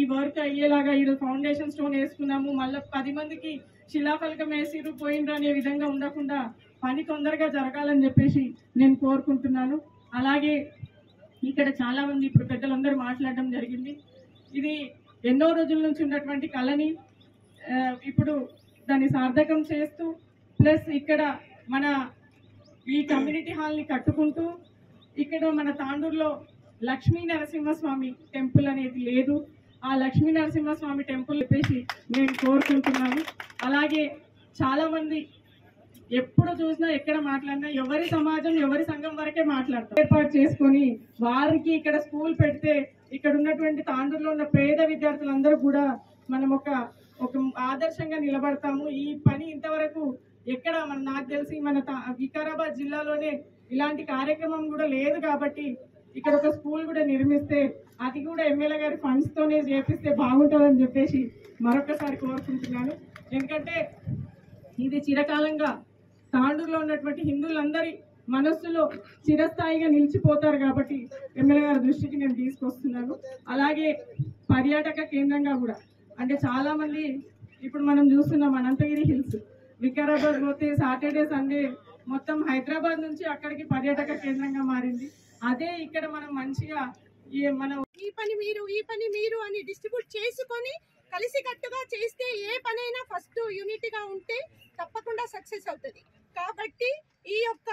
ఈ వర్క్ అయ్యేలాగా ఈరోజు ఫౌండేషన్ స్టోన్ వేసుకున్నాము, మళ్ళీ 10 మందికి శిలాఫలకం వేసిరు పోయిండ్రు అనే విధంగా ఉండకుండా పని తొందరగా జరగాలని చెప్పేసి నేను కోరుకుంటున్నాను. అలాగే ఇక్కడ చాలా మంది ఇప్పుడు పెద్దలందరూ మాట్లాడడం జరిగింది. ఇది ఎన్నో రోజుల నుంచి ఉన్నటువంటి కళని ఇప్పుడు దాన్ని సార్థకం చేస్తూ ప్లస్ ఇక్కడ మన ఈ కమ్యూనిటీ హాల్ని కట్టుకుంటూ ఇక్కడ మన తాండూరులో లక్ష్మీ నరసింహస్వామి టెంపుల్ అనేది లేదు. ఆ లక్ష్మీ నరసింహస్వామి టెంపుల్ చెప్పేసి నేను కోరుకుంటున్నాను. అలాగే చాలామంది ఎప్పుడు చూసినా ఎక్కడ మాట్లాడినా ఎవరి సమాజం ఎవరి సంఘం వరకే మాట్లాడతారు. ఏర్పాటు చేసుకొని వారికి ఇక్కడ స్కూల్ పెడితే ఇక్కడ ఉన్నటువంటి తాండూరులో ఉన్న పేద విద్యార్థులందరూ కూడా మనం ఒక ఆదర్శంగా నిలబడతాము. ఈ పని ఇంతవరకు ఎక్కడ నాకు తెలిసి మన వికారాబాద్ జిల్లాలోనే ఇలాంటి కార్యక్రమం కూడా లేదు. కాబట్టి ఇక్కడ ఒక స్కూల్ కూడా నిర్మిస్తే అది కూడా ఎమ్మెల్యే గారి ఫండ్స్ తోనే చేపిస్తే బాగుంటుందని చెప్పేసి మరొకసారి కోరుకుంటున్నాను. ఎందుకంటే ఇది చిరకాలంగా తాండూరులో ఉన్నటువంటి హిందువులందరి మనస్సులో చిరస్థాయిగా నిలిచిపోతారు. కాబట్టి ఎమ్మెల్యే గారి దృష్టికి నేను తీసుకొస్తున్నాను. అలాగే పర్యాటక కేంద్రంగా కూడా అంటే చాలా మంది ఇప్పుడు మనం చూస్తున్నాం అనంతగిరి హిల్స్, వికారాబాద్ పోతే సాటర్డే సండే మొత్తం హైదరాబాద్ నుంచి అక్కడికి పర్యాటక కేంద్రంగా మారింది. అదే ఇక్కడ మనం మంచిగా మనం ఈ పని మీరు అని డిస్ట్రిబ్యూట్ చేసుకొని కలిసికట్టుగా చేస్తే ఏ పనైనా ఫస్ట్ యూనిటీగా ఉంటే తప్పకుండా సక్సెస్ అవుతుంది. కాబట్టి ఈ యొక్క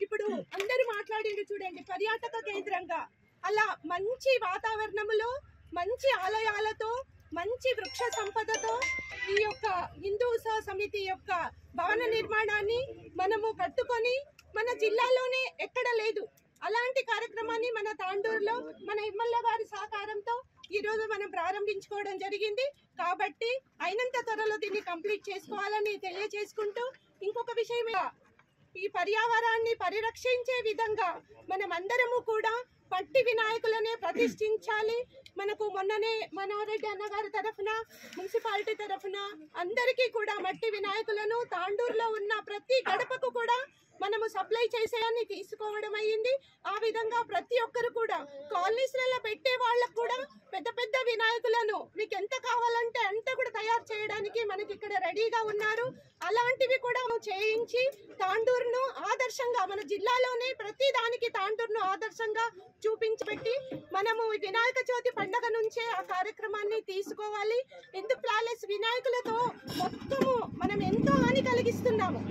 ఇప్పుడు అందరూ మాట్లాడింది చూడండి, పర్యాటక కేంద్రంగా అలా మంచి వాతావరణంలో మంచి ఆలయాలతో మంచి వృక్ష సంపదతో ఈ యొక్క హిందూ ఉత్సవ సమితి యొక్క భవన నిర్మాణాన్ని మనము కట్టుకొని మన జిల్లాలోనే ఎక్కడ లేదు అలాంటి కార్యక్రమాన్ని మన తాండూరులో మన ఎమ్మెల్యే గారి సహకారంతో ఈరోజు మనం ప్రారంభించుకోవడం జరిగింది. కాబట్టి అయినంత త్వరలో దీన్ని కంప్లీట్ చేసుకోవాలని తెలియజేసుకుంటూ ఇంకొక విషయం, ఈ పర్యావరణాన్ని పరిరక్షించే విధంగా మనమందరము కూడా మట్టి వినాయకులనే ప్రతిష్ఠించాలి. మనకు మొన్ననే మనోహర్ రెడ్డి అన్నగారి తరఫున మున్సిపాలిటీ తరఫున అందరికీ కూడా మట్టి వినాయకులను తాండూరులో ఉన్న ప్రతి గడపకు కూడా మనము సప్లై చేసేయాన్ని తీసుకోవడం అయ్యింది. ఆ విధంగా ప్రతి ఒక్కరు కూడా కాలనీస్లలో పెట్టే వాళ్ళకు కూడా పెద్ద పెద్ద వినాయకులను మీకు ఎంత కావాలంటే అంత కూడా తయారు చేయడానికి మనకి ఇక్కడ రెడీగా ఉన్నారు. అలాంటివి కూడా చేయించి తాండూరును ఆదర్శంగా మన జిల్లాలోనే ప్రతి దానికి తాండూరును ఆదర్శంగా చూపించబెట్టి మనము వినాయక చవితి పండుగ నుంచే ఆ కార్యక్రమాన్ని తీసుకోవాలి. ఎందుకు ప్లాలెస్ వినాయకులతో మొత్తము మనం ఎంతో హాని కలిగిస్తున్నాము.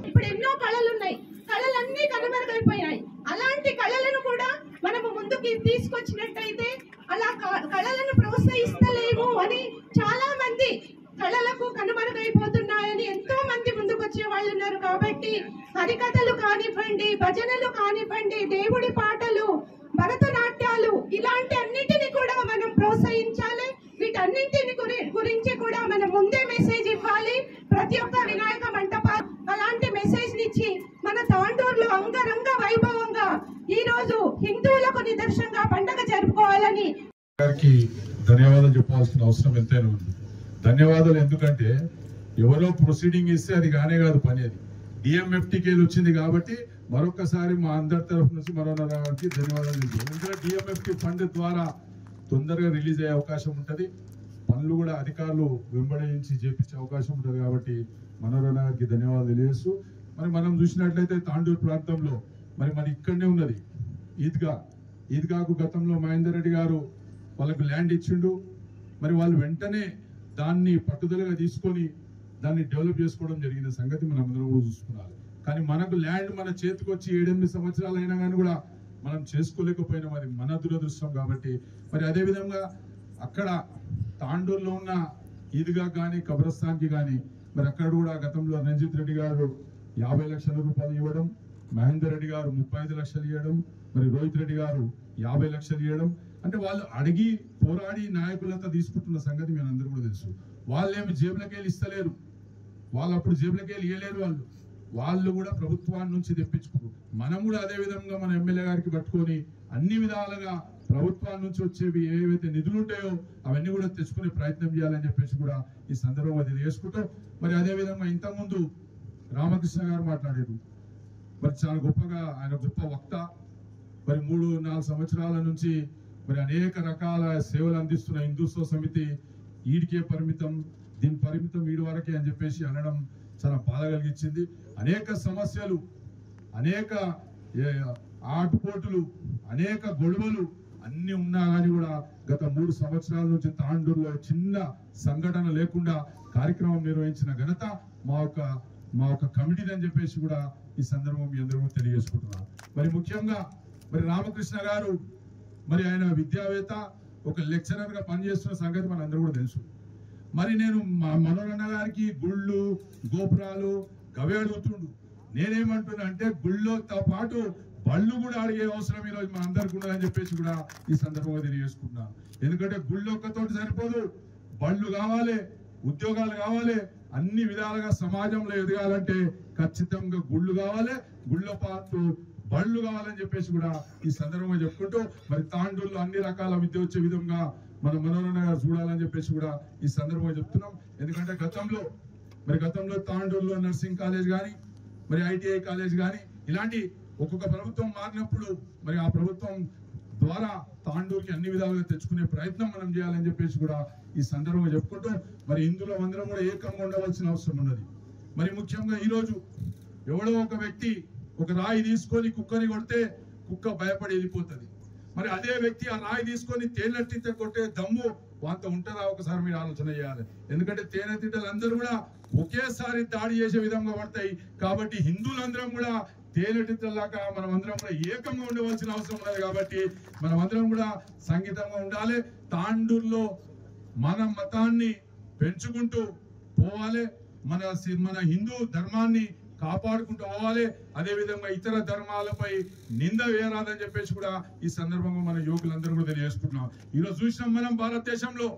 ఇప్పుడు ఎన్నో కళలు ఉన్నాయి, కళలన్నీ కనుమరుగైపోయాయి. అలాంటి కళలను కూడా మనము ముందుకి తీసుకొచ్చినట్టయితే అలా కళలను ప్రోత్సహిస్తలేము అని చాలా మంది కళలకు కనుమరుగైపోతున్నాయని ఎంతో మంది ముందుకు వచ్చే వాళ్ళు ఉన్నారు. కాబట్టి హరికథలు కానివ్వండి, భజనలు కానివ్వండి, దేవుడి పాటలు, భరతనాట్యాలు ఇలాంటి అన్నిటిని కూడా మనం ప్రోత్సహించాలి. వీటన్నింటిని గురించి కూడా మనం ముందే మెసేజ్ ఇవ్వాలి. ప్రతి ఒక్క వినాయక మంటపాలు అలాంటి మెసేజ్ ఇచ్చి మన తాండూరులో అంగరంగ వైభవంగా ఈ రోజు హిందువులకు నిదర్శనంగా పండుగ జరుపుకోవాలని గారికి ధన్యవాదాలు చెప్పాల్సిన అవసరం ఎంతైనా ఉంది. ధన్యవాదాలు ఎందుకంటే ఎవరో ప్రొసీడింగ్ ఇస్తే అది కానే కాదు పని, అది డిఎంఎఫ్టీకేలు వచ్చింది. కాబట్టి మరొకసారి మా అందరి తరఫు నుంచి మనోహరావుకి ధన్యవాదాలు తెలుసు. ఎందుకంటే డిఎంఎఫ్టీ ఫండ్ ద్వారా తొందరగా రిలీజ్ అయ్యే అవకాశం ఉంటుంది, పనులు కూడా అధికారులు వెంబడించి చేపించే అవకాశం ఉంటుంది. కాబట్టి మనోహర్ గారికి ధన్యవాదాలు తెలియజేస్తూ, మరి మనం చూసినట్లయితే తాండూరు ప్రాంతంలో మరి ఇక్కడనే ఉన్నది ఈద్గాకు గతంలో మహేందర్ రెడ్డి గారు వాళ్ళకు ల్యాండ్ ఇచ్చిండు. మరి వాళ్ళు వెంటనే దాన్ని పట్టుదలగా తీసుకొని దాన్ని డెవలప్ చేసుకోవడం జరిగిన సంగతి మనం అందరం కూడా చూసుకున్నాలి. కానీ మనకు ల్యాండ్ మన చేతికి వచ్చి 7-8 సంవత్సరాలు అయినా కానీ కూడా మనం చేసుకోలేకపోయినాం, అది మన దురదృష్టం. కాబట్టి మరి అదేవిధంగా అక్కడ తాండూరులో ఉన్న ఈద్గా కానీ కబ్రస్థాన్కి కానీ మరి అక్కడ కూడా గతంలో రంజిత్ రెడ్డి గారు 50 లక్షల రూపాయలు ఇవ్వడం, మహేందర్ రెడ్డి గారు 35 లక్షలు ఇవ్వడం, మరి రోహిత్ రెడ్డి గారు 50 లక్షలు ఇవ్వడం, అంటే వాళ్ళు అడిగి పోరాడి నాయకులంతా తీసుకుంటున్న సంగతి మేము అందరూ కూడా తెలుసు. వాళ్ళేమి జేబులకెళ్ళి ఇస్తలేరు, వాళ్ళు అప్పుడు జేబులకెళ్ళి ఇవ్వలేరు, వాళ్ళు కూడా ప్రభుత్వాన్ని నుంచి తెప్పించుకోరు. మనం కూడా అదే విధంగా మన ఎమ్మెల్యే గారికి పట్టుకొని అన్ని విధాలుగా ప్రభుత్వాల నుంచి వచ్చేవి ఏవైతే నిధులు ఉంటాయో అవన్నీ కూడా తెచ్చుకునే ప్రయత్నం చేయాలని చెప్పేసి కూడా ఈ సందర్భంగా తెలియజేసుకుంటూ, మరి అదేవిధంగా ఇంతకుముందు రామకృష్ణ గారు మాట్లాడారు. మరి చాలా గొప్పగా ఆయన గొప్ప వక్త, మరి 3-4 సంవత్సరాల నుంచి మరి అనేక రకాల సేవలు అందిస్తున్న హిందూత్వ సమితి ఈడికే పరిమితం, దీని పరిమితం ఈడి వరకే అని చెప్పేసి అనడం చాలా బాధ కలిగించింది. అనేక సమస్యలు, అనేక ఆటుపోటులు, అనేక గొడవలు అన్ని ఉన్నా కానీ కూడా గత 3 సంవత్సరాల నుంచి తాండూరులో చిన్న సంఘటన లేకుండా కార్యక్రమం నిర్వహించిన ఘనత మా యొక్క కమిటీని అని చెప్పేసి కూడా ఈ సందర్భం మీ అందరూ తెలియజేసుకుంటున్నాను. మరి ముఖ్యంగా మరి రామకృష్ణ గారు మరి ఆయన విద్యావేత్త, ఒక లెక్చరర్ గా పనిచేస్తున్న సంగతి మన అందరూ కూడా తెలుసు. మరి నేను మా మనోరన్న గారికి గుళ్ళు గోపురాలు గవే అడుగుతుండు. నేనేమంటున్నా అంటే గుళ్ళతో పాటు బళ్ళు కూడా అడిగే అవసరం ఈరోజు మన అందరికి ఉన్నదని చెప్పేసి కూడా ఈ సందర్భంగా తెలియజేసుకుంటున్నాను. ఎందుకంటే గుళ్ళు ఒక్కతోటి సరిపోదు, బళ్ళు కావాలి, ఉద్యోగాలు కావాలి, అన్ని విధాలుగా సమాజంలో ఎదగాలంటే ఖచ్చితంగా గుళ్ళు కావాలి, గుళ్ళ పాటు బళ్ళు కావాలని చెప్పేసి కూడా ఈ సందర్భంగా చెప్పుకుంటూ మరి తాండూరులో అన్ని రకాల విద్య వచ్చే విధంగా మన మనోరణ గారు చూడాలని చెప్పేసి కూడా ఈ సందర్భంగా చెప్తున్నాం. ఎందుకంటే గతంలో తాండూరులో నర్సింగ్ కాలేజ్ కానీ మరి ITI కాలేజ్ కానీ ఇలాంటి ఒక్కొక్క ప్రభుత్వం మారినప్పుడు మరి ఆ ప్రభుత్వం ద్వారా తాండూరుకి అన్ని విధాలుగా తెచ్చుకునే ప్రయత్నం మనం చేయాలని చెప్పేసి కూడా ఈ సందర్భంగా చెప్పుకుంటూ మరి ఇందులో అందరం కూడా ఏకంగా ఉండవలసిన అవసరం ఉన్నది. మరి ముఖ్యంగా ఈరోజు ఎవడో ఒక వ్యక్తి ఒక రాయి తీసుకొని కుక్కని కొడితే కుక్క భయపడి వెళ్ళిపోతుంది. మరి అదే వ్యక్తి ఆ రాయి తీసుకొని తేనెటీత కొట్టే దమ్ము అంత ఉంటుందా? ఒకసారి మీరు ఆలోచన చేయాలి. ఎందుకంటే తేనెటీతలు అందరూ కూడా ఒకేసారి దాడి చేసే విధంగా పడతాయి. కాబట్టి హిందువులందరం కూడా తేనెటీతలాగా మనం అందరం కూడా ఏకంగా ఉండవలసిన అవసరం ఉన్నది. కాబట్టి మనం అందరం కూడా సంగీతంగా ఉండాలి. తాండూరులో మన మతాన్ని పెంచుకుంటూ పోవాలి, మన హిందూ ధర్మాన్ని కాపాడుకుంటూ పోవాలి. అదే విధంగా ఇతర ధర్మాలపై నింద వేయరాదని చెప్పేసి కూడా ఈ సందర్భంగా మన యువకులందరూ కూడా తెలియజేసుకుంటున్నాం. ఈరోజు చూసినాం మనం భారతదేశంలో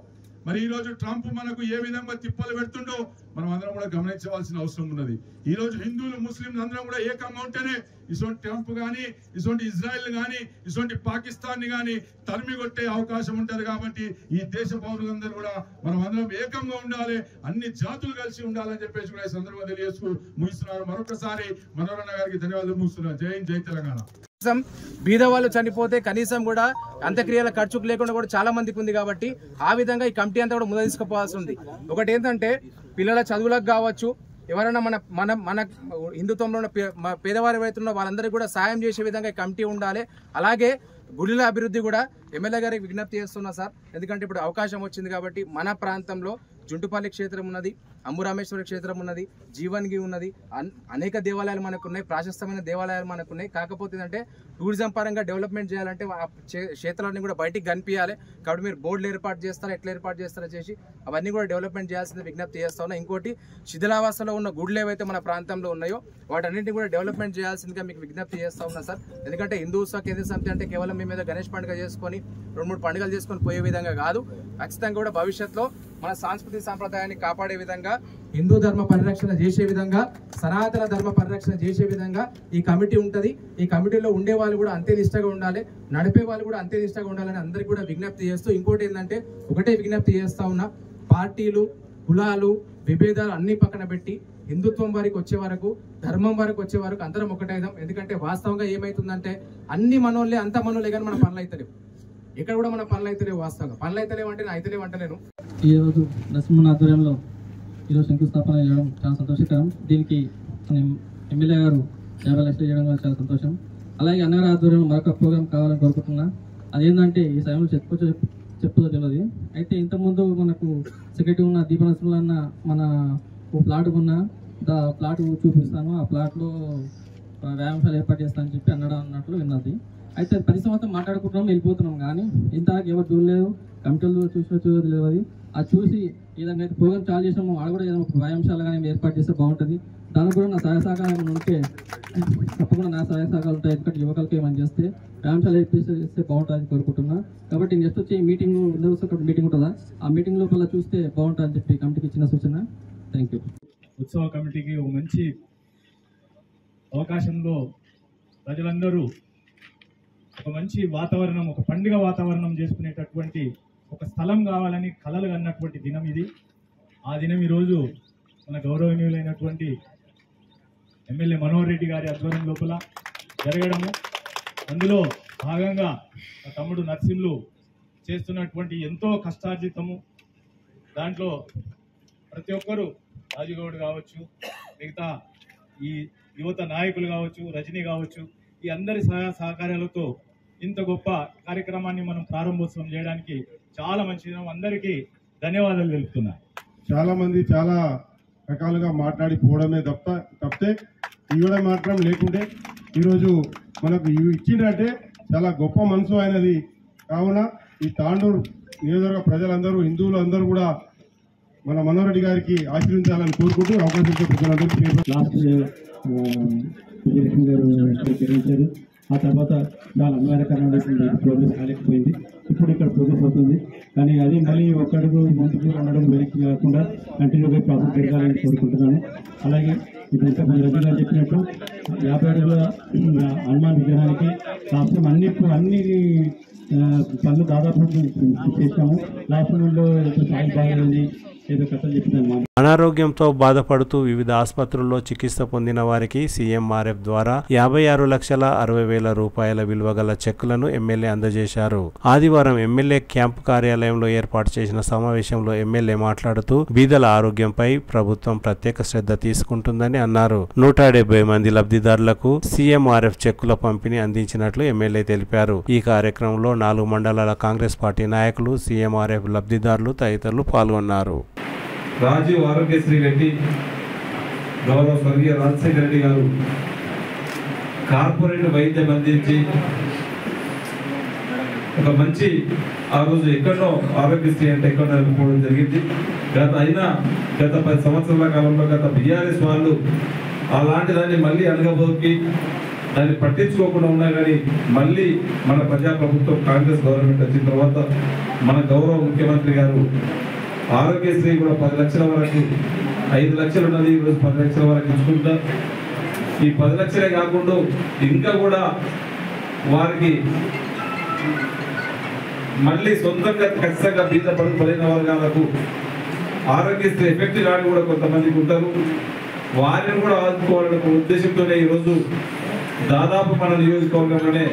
మరి ఈ రోజు ట్రంప్ మనకు ఏ విధంగా తిప్పలు పెడుతుండో మనం అందరం కూడా గమనించవలసిన అవసరం ఉన్నది. ఈ రోజు హిందువులు ముస్లింలు అందరం కూడా ఏకంగా ఉంటేనే ఇటువంటి ట్రంప్ కానీ, ఇటువంటి ఇజ్రాయెల్ కానీ, ఇటువంటి పాకిస్తాన్ కానీ తరిమి కొట్టే అవకాశం ఉంటది. కాబట్టి ఈ దేశ పౌరులందరూ కూడా మనం అందరం ఏకంగా ఉండాలి, అన్ని జాతులు కలిసి ఉండాలని చెప్పేసి కూడా ఈ సందర్భంగా తెలియజేస్తూ ముగిస్తున్నారు. మరొకసారి మనోరణ గారికి ధన్యవాదాలు ముగిస్తున్నారు. జై హింద్, జై తెలంగాణ. బీద వాళ్ళు చనిపోతే కనీసం కూడా అంత్యక్రియల ఖర్చుకు లేకుండా కూడా చాలా మందికి ఉంది. కాబట్టి ఆ విధంగా ఈ కమిటీ అంతా కూడా ముందు తీసుకుపోవాల్సి ఉంది. ఒకటి ఏంటంటే పిల్లల చదువులకు కావచ్చు, ఎవరైనా మన మన మన హిందుత్వంలో ఉన్న పేదవారు ఎవరైతున్నా వాళ్ళందరికీ కూడా సాయం చేసే విధంగా ఈ కమిటీ ఉండాలి. అలాగే గుడిల అభివృద్ధి కూడా ఎమ్మెల్యే గారికి విజ్ఞప్తి చేస్తున్నా సార్. ఎందుకంటే ఇప్పుడు అవకాశం వచ్చింది కాబట్టి మన ప్రాంతంలో జుంటుపల్లి క్షేత్రం ఉన్నది, అంబురామేశ్వర క్షేత్రం ఉన్నది, జీవన్గి ఉన్నది, అనేక దేవాలయాలు మనకున్నాయి, ప్రాశస్తమైన దేవాలయాలు మనకున్నాయి. కాకపోతే ఏంటంటే టూరిజం పరంగా డెవలప్మెంట్ చేయాలంటే ఆ క్షేత్రాన్ని కూడా బయటికి కనిపించాలి. కాబట్టి మీరు బోర్డులు ఏర్పాటు చేస్తారా, ఎట్లా ఏర్పాటు చేస్తారో చేసి అవన్నీ కూడా డెవలప్మెంట్ చేయాల్సింది విజ్ఞప్తి చేస్తా ఉన్నా. ఇంకోటి శిథిలావాసంలో ఉన్న గుడులు ఏవైతే మన ప్రాంతంలో ఉన్నాయో వాటన్నింటినీ కూడా డెవలప్మెంట్ చేయాల్సిందిగా మీకు విజ్ఞప్తి చేస్తా ఉన్నా సార్. ఎందుకంటే హిందూ ఉత్సవ కేంద్ర సమితి అంటే కేవలం మీ మీద గణేష్ పండుగ చేసుకొని 2-3 పండుగలు చేసుకొని పోయే విధంగా కాదు. ఖచ్చితంగా కూడా భవిష్యత్తులో మన సాంస్కృతిక సాంప్రదాయాన్ని కాపాడే విధంగా, హిందూ ధర్మ పరిరక్షణ చేసే విధంగా, సనాతన ధర్మ పరిరక్షణ చేసే విధంగా ఈ కమిటీ ఉంటుంది. ఈ కమిటీలో ఉండే వాళ్ళు కూడా అంతే నిష్టగా ఉండాలి, నడిపే వాళ్ళు కూడా అంతే నిష్టగా ఉండాలని అందరికీ కూడా విజ్ఞప్తి చేస్తూ, ఇంకోటి ఏంటంటే ఒకటే విజ్ఞప్తి చేస్తా ఉన్నా, పార్టీలు, కులాలు, విభేదాలు అన్ని పక్కన పెట్టి హిందుత్వం వారికి వచ్చే వరకు, ధర్మం వారికి వచ్చే వరకు అందరం ఒకటైదాం. ఎందుకంటే వాస్తవంగా ఏమైతుందంటే అన్ని మనోళ్ళే, అంత మనోళ్ళే కానీ మన పనులు అవుతలేవు. ఇక్కడ కూడా మన పనులు అయితలేవు. వాస్తవంగా పనులు అయితలేవు అంటే అయితలేవు అంటలేను. ఈరోజు నరసింహన్ ఆధ్వర్యంలో ఈరోజు శంకుస్థాపన చేయడం చాలా సంతోషకరం. దీనికి ఎమ్మెల్యే గారు 50 లక్షలు చేయడం వల్ల చాలా సంతోషం. అలాగే అన్నగారి ఆధ్వర్యంలో మరొక ప్రోగ్రాం కావాలని కోరుకుంటున్నా. అదేంటంటే ఈ సమయంలో చెప్పుదో తెలియదు. అయితే ఇంతకుముందు మనకు సెక్రటరీ ఉన్న దీపనరసింహ అన్న మన ఓ ప్లాట్ ఉన్న ప్లాట్ చూపిస్తాను, ఆ ప్లాట్లో వ్యాయామశాల ఏర్పాటు చేస్తానని చెప్పి అన్నట్లు విన్నది. అయితే 10 సంవత్సరం మాట్లాడుకుంటున్నాం, వెళ్ళిపోతున్నాం. కానీ ఇంతకు ఎవరు చూడలేదు, కమిటీలు చూడలేదు తెలియదు. అది చూసి ఈ విధంగా అయితే ప్రోగ్రామ్ చాలు చేసాము. ఆడ కూడా ఏదైనా వ్యాయామశాల కానీ ఏర్పాటు చేస్తే బాగుంటుంది. దానికి కూడా నా సహాయ సహకారం ఉంటే తప్పకుండా నా సహాయ సహకారాలు ఉంటాయి. ఎందుకంటే యువకులకి ఏమైనా చేస్తే వ్యాయామశాల చేస్తే బాగుంటుందని కోరుకుంటున్నా. కాబట్టి నెక్స్ట్ వచ్చి మీటింగ్ మీటింగ్ ఉంటుందా, ఆ మీటింగ్ లోపల చూస్తే బాగుంటుందని చెప్పి కమిటీకి ఇచ్చిన సూచన. Thank you. ఉత్సవ కమిటీకి ఒక మంచి అవకాశంలో ప్రజలందరూ ఒక మంచి వాతావరణం, ఒక పండుగ వాతావరణం చేసుకునేటటువంటి ఒక స్థలం కావాలని కలలు కన్నటువంటి దినం ఇది. ఆ దినం ఈరోజు మన గౌరవనీయులైనటువంటి ఎమ్మెల్యే మనోహర్ రెడ్డి గారి ఆధ్వర్యం లోపల జరగడము, అందులో భాగంగా తమ్ముడు నర్సింహులు చేస్తున్నటువంటి ఎంతో కష్టార్జితము, దాంట్లో ప్రతి ఒక్కరూ రాజుగౌడ్ కావచ్చు, మిగతా ఈ యువత నాయకులు కావచ్చు, రజనీ కావచ్చు, ఈ అందరి సహకారాలతో ఇంత గొప్ప కార్యక్రమాన్ని మనం ప్రారంభోత్సవం చేయడానికి చాలా మంచిది. అందరికీ ధన్యవాదాలు తెలుపుతున్నా. చాలా మంది చాలా రకాలుగా మాట్లాడిపోవడమే తప్పితే ఇవ్వడం మాత్రం లేకుంటే ఈరోజు మనకు ఇచ్చిందంటే చాలా గొప్ప మనసు అయినది. కావున ఈ తాండూరు నియోజకవర్గ ప్రజలందరూ, హిందువులు అందరూ కూడా మన మనోహర్ రెడ్డి గారికి ఆశీర్వించాలని కోరుకుంటూ అవకాశం విజయలక్ష్మి గారు నిర్వహించారు. ఆ తర్వాత చాలా అన్వయకరంగా ప్రోగ్రెస్ కాలేకపోయింది. ఇప్పుడు ఇక్కడ ప్రోగ్రెస్ అవుతుంది. కానీ అది మళ్ళీ ఒక అడుగు ముందుకు 2 అడుగులు వెనక్కి కాకుండా కంటిన్యూగా ప్రాసెస్ జరగాలని కోరుకుంటున్నాను. అలాగే ఇప్పుడు ఇంతకుముందు రజనీ గారు చెప్పినట్టు 50 అడుగుల హనుమాన్ విగ్రహానికి రాష్ట్రం అన్ని పనులు దాదాపు చేశాము. లాస్ట్ మూమెంట్లో సాయి బాగుంది ఏదో కథలు చెప్పినాను. అనారోగ్యంతో బాధపడుతూ వివిధ ఆసుపత్రుల్లో చికిత్స పొందిన వారికి సీఎంఆర్ఎఫ్ ద్వారా 56,60,000 రూపాయల విలువ గల చెక్కులను ఎమ్మెల్యే అందజేశారు. ఆదివారం ఎమ్మెల్యే క్యాంపు కార్యాలయంలో ఏర్పాటు చేసిన సమావేశంలో ఎమ్మెల్యే మాట్లాడుతూ బీదల ఆరోగ్యంపై ప్రభుత్వం ప్రత్యేక శ్రద్ధ తీసుకుంటుందని అన్నారు. 170 మంది లబ్ధిదారులకు సీఎంఆర్ఎఫ్ చెక్కుల పంపిణీ అందించినట్లు ఎమ్మెల్యే తెలిపారు. ఈ కార్యక్రమంలో 4 మండలాల కాంగ్రెస్ పార్టీ నాయకులు, సీఎంఆర్ఎఫ్ లబ్ధిదారులు తదితరులు పాల్గొన్నారు. రాజీవ్ ఆరోగ్యశ్రీ రెడ్డి, గౌరవ స్వర్గీయ రాజశేఖర రెడ్డి గారు కార్పొరేట్ వైద్యం అందించి ఒక మంచి ఆ రోజు ఎక్కడో ఆరోగ్యశ్రీ అంటే ఎక్కడో అనుకోవడం జరిగింది. గత 10 సంవత్సరాల కాలంలో గత బీఆర్ఎస్ వాళ్ళు అలాంటి దాన్ని మళ్ళీ అనగబోకి దాన్ని పట్టించుకోకుండా ఉన్నా కానీ మళ్ళీ మన ప్రజాప్రభుత్వం కాంగ్రెస్ గవర్నమెంట్ వచ్చిన తర్వాత మన గౌరవ ముఖ్యమంత్రి గారు ఆరోగ్యశ్రీ కూడా 10 లక్షల వరకు, 5 లక్షలు ఉన్నది, ఈరోజు 10 లక్షల వరకు ఇచ్చుకుంటా. ఈ 10 లక్షలే కాకుండా ఇంకా కూడా వారికి మళ్ళీ సొంతంగా ఖచ్చితంగా బీద పడిన వర్గాలకు ఆరోగ్యశ్రీ ఎఫెక్ట్ కానీ కూడా కొంతమందికి ఉంటారు. వారిని కూడా ఆదుకోవాలనే ఉద్దేశంతోనే ఈరోజు దాదాపు మన నియోజకవర్గంలోనే